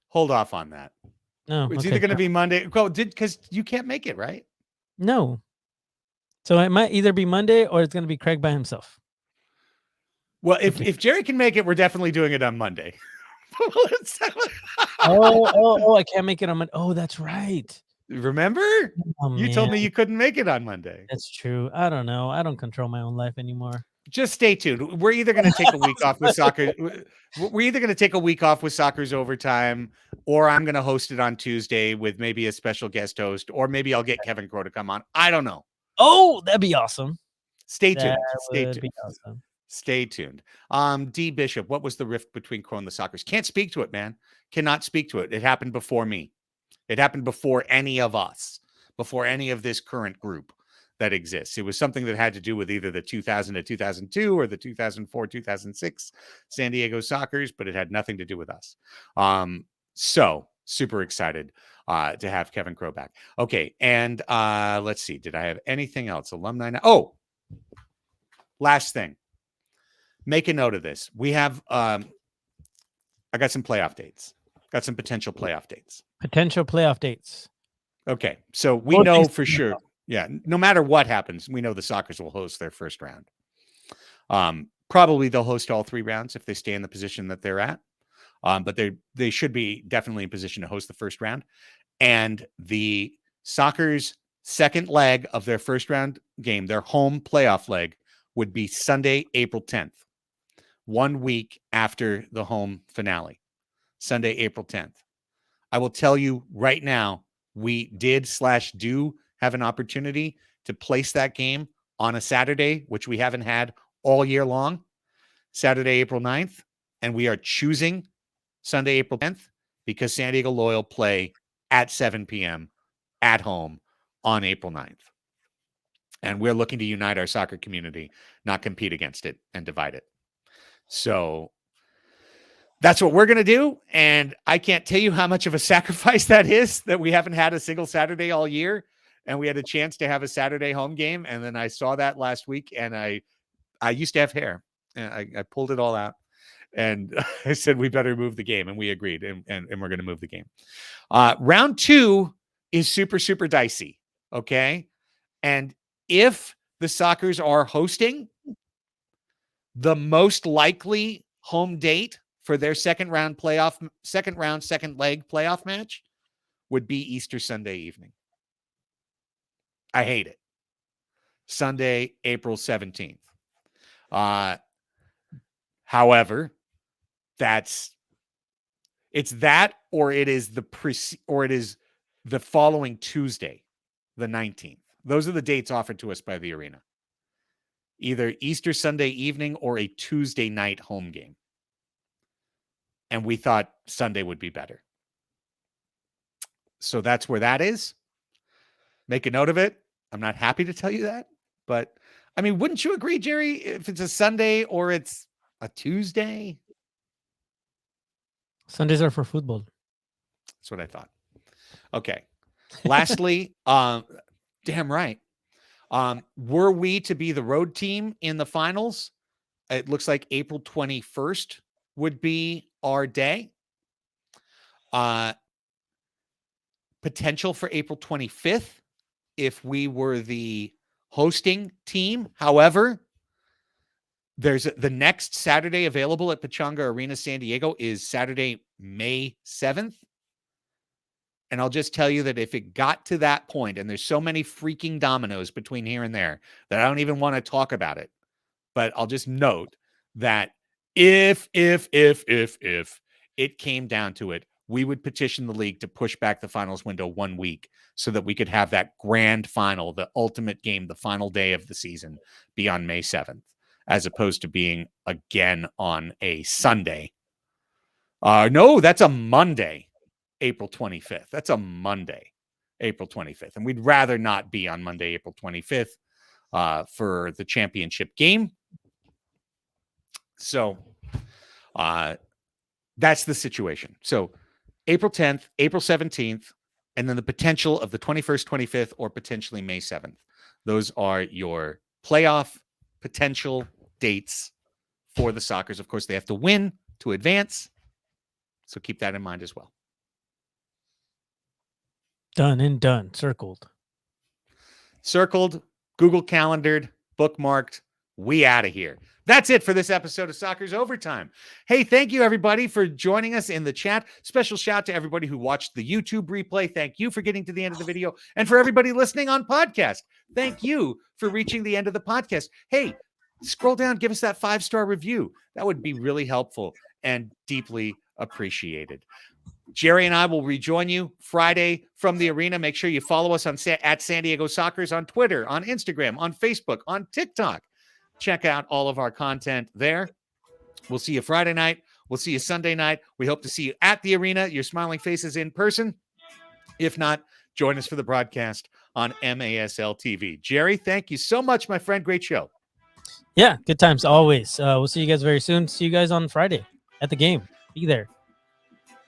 hold off on that. No, It's okay. either going to be Monday. Well, because you can't make it, right? No. So it might either be Monday or it's going to be Craig by himself. Well, if Jerry can make it, we're definitely doing it on Monday. Oh, I can't make it on Monday. Oh, that's right. Remember? Oh, You told me you couldn't make it on Monday. That's true. I don't know. I don't control my own life anymore. Just stay tuned. We're either going to take a week off with soccer. We're either going to take a week off with Soccer's Overtime, or I'm going to host it on Tuesday with maybe a special guest host, or maybe I'll get Kevin Crow to come on. I don't know. Oh, that'd be awesome. Stay tuned. That Stay would tuned. be awesome. Stay tuned. D Bishop, what was the rift between Crow and the Soccers? Can't speak to it, man. Cannot speak to it. It happened before me. It happened before any of us, before any of this current group that exists. It was something that had to do with either the 2000 to 2002 or the 2004, 2006 San Diego Soccers, but it had nothing to do with us. So super excited to have Kevin Crow back. Okay. And let's see. Did I have anything else? Alumni. Oh, last thing. Make a note of this. We have, I got some playoff dates. Got some potential playoff dates. Potential playoff dates. Okay. So we Both know things for sure. Yeah. No matter what happens, we know the Soccers will host their first round. Probably they'll host all 3 rounds if they stay in the position that they're at. But they should be definitely in position to host the first round. And the Soccers' second leg of their first round game, their home playoff leg, would be Sunday, April 10th, 1 week after the home finale. Sunday, April 10th. I will tell you right now, we do have an opportunity to place that game on a Saturday, which we haven't had all year long, Saturday, April 9th. And we are choosing Sunday, April 10th, because San Diego Loyal play at 7 p.m. at home on April 9th. And we're looking to unite our soccer community, not compete against it and divide it. So that's what we're going to do. And I can't tell you how much of a sacrifice that is, that we haven't had a single Saturday all year. And we had a chance to have a Saturday home game. And then I saw that last week, and I used to have hair, and I pulled it all out. And I said, we better move the game. And we agreed. And we're going to move the game. Round 2 is super, super dicey. Okay. And if the Soccers are hosting, the most likely home date for their second leg playoff match would be Easter Sunday evening. I hate it. Sunday, April 17th. However, it's that, or it is the following Tuesday, the 19th. Those are the dates offered to us by the arena. Either Easter Sunday evening or a Tuesday night home game. And we thought Sunday would be better. So that's where that is. Make a note of it. I'm not happy to tell you that, but I mean, wouldn't you agree, Jerry, if it's a Sunday or it's a Tuesday? Sundays are for football. That's what I thought. Okay. Lastly, damn right. Were we to be the road team in the finals, it looks like April 21st would be our day. Potential for April 25th if we were the hosting team. However, there's the next Saturday available at Pechanga Arena San Diego is Saturday, May 7th. And I'll just tell you that if it got to that point, and there's so many freaking dominoes between here and there that I don't even want to talk about it, but I'll just note that if it came down to it, we would petition the league to push back the finals window 1 week so that we could have that grand final, the ultimate game, the final day of the season, be on May 7th, as opposed to being again on a Sunday. No, that's a Monday, April 25th. That's a Monday, April 25th. And we'd rather not be on Monday, April 25th. for the championship game. So that's the situation. So April 10th, April 17th, and then the potential of the 21st, 25th, or potentially May 7th. Those are your playoff potential dates for the Sockers. Of course, they have to win to advance. So keep that in mind as well. Done and done. Circled. Circled, Google calendared, bookmarked. We out of here. That's it for this episode of Soccer's Overtime. Hey, thank you everybody for joining us in the chat. Special shout to everybody who watched the YouTube replay. Thank you for getting to the end of the video. And for everybody listening on podcast, thank you for reaching the end of the podcast. Hey, scroll down, give us that 5-star review. That would be really helpful and deeply appreciated. Jerry and I will rejoin you Friday from the arena. Make sure you follow us at San Diego Sockers on Twitter, on Instagram, on Facebook, on TikTok. Check out all of our content there. We'll see you Friday night. We'll see you Sunday night. We hope to see you at the arena, your smiling faces in person. If not, join us for the broadcast on MASL TV. Jerry, thank you so much, my friend. Great show. Yeah, good times always. We'll see you guys very soon. See you guys on Friday at the game. Be there.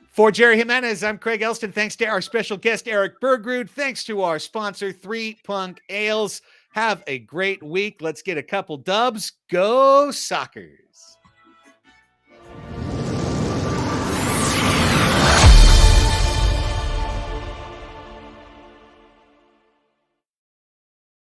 For Jerry Jimenez, I'm Craig Elston. Thanks to our special guest, Erik Bergrud. Thanks to our sponsor, 3 Punk Ales. Have a great week. Let's get a couple dubs. Go Sockers.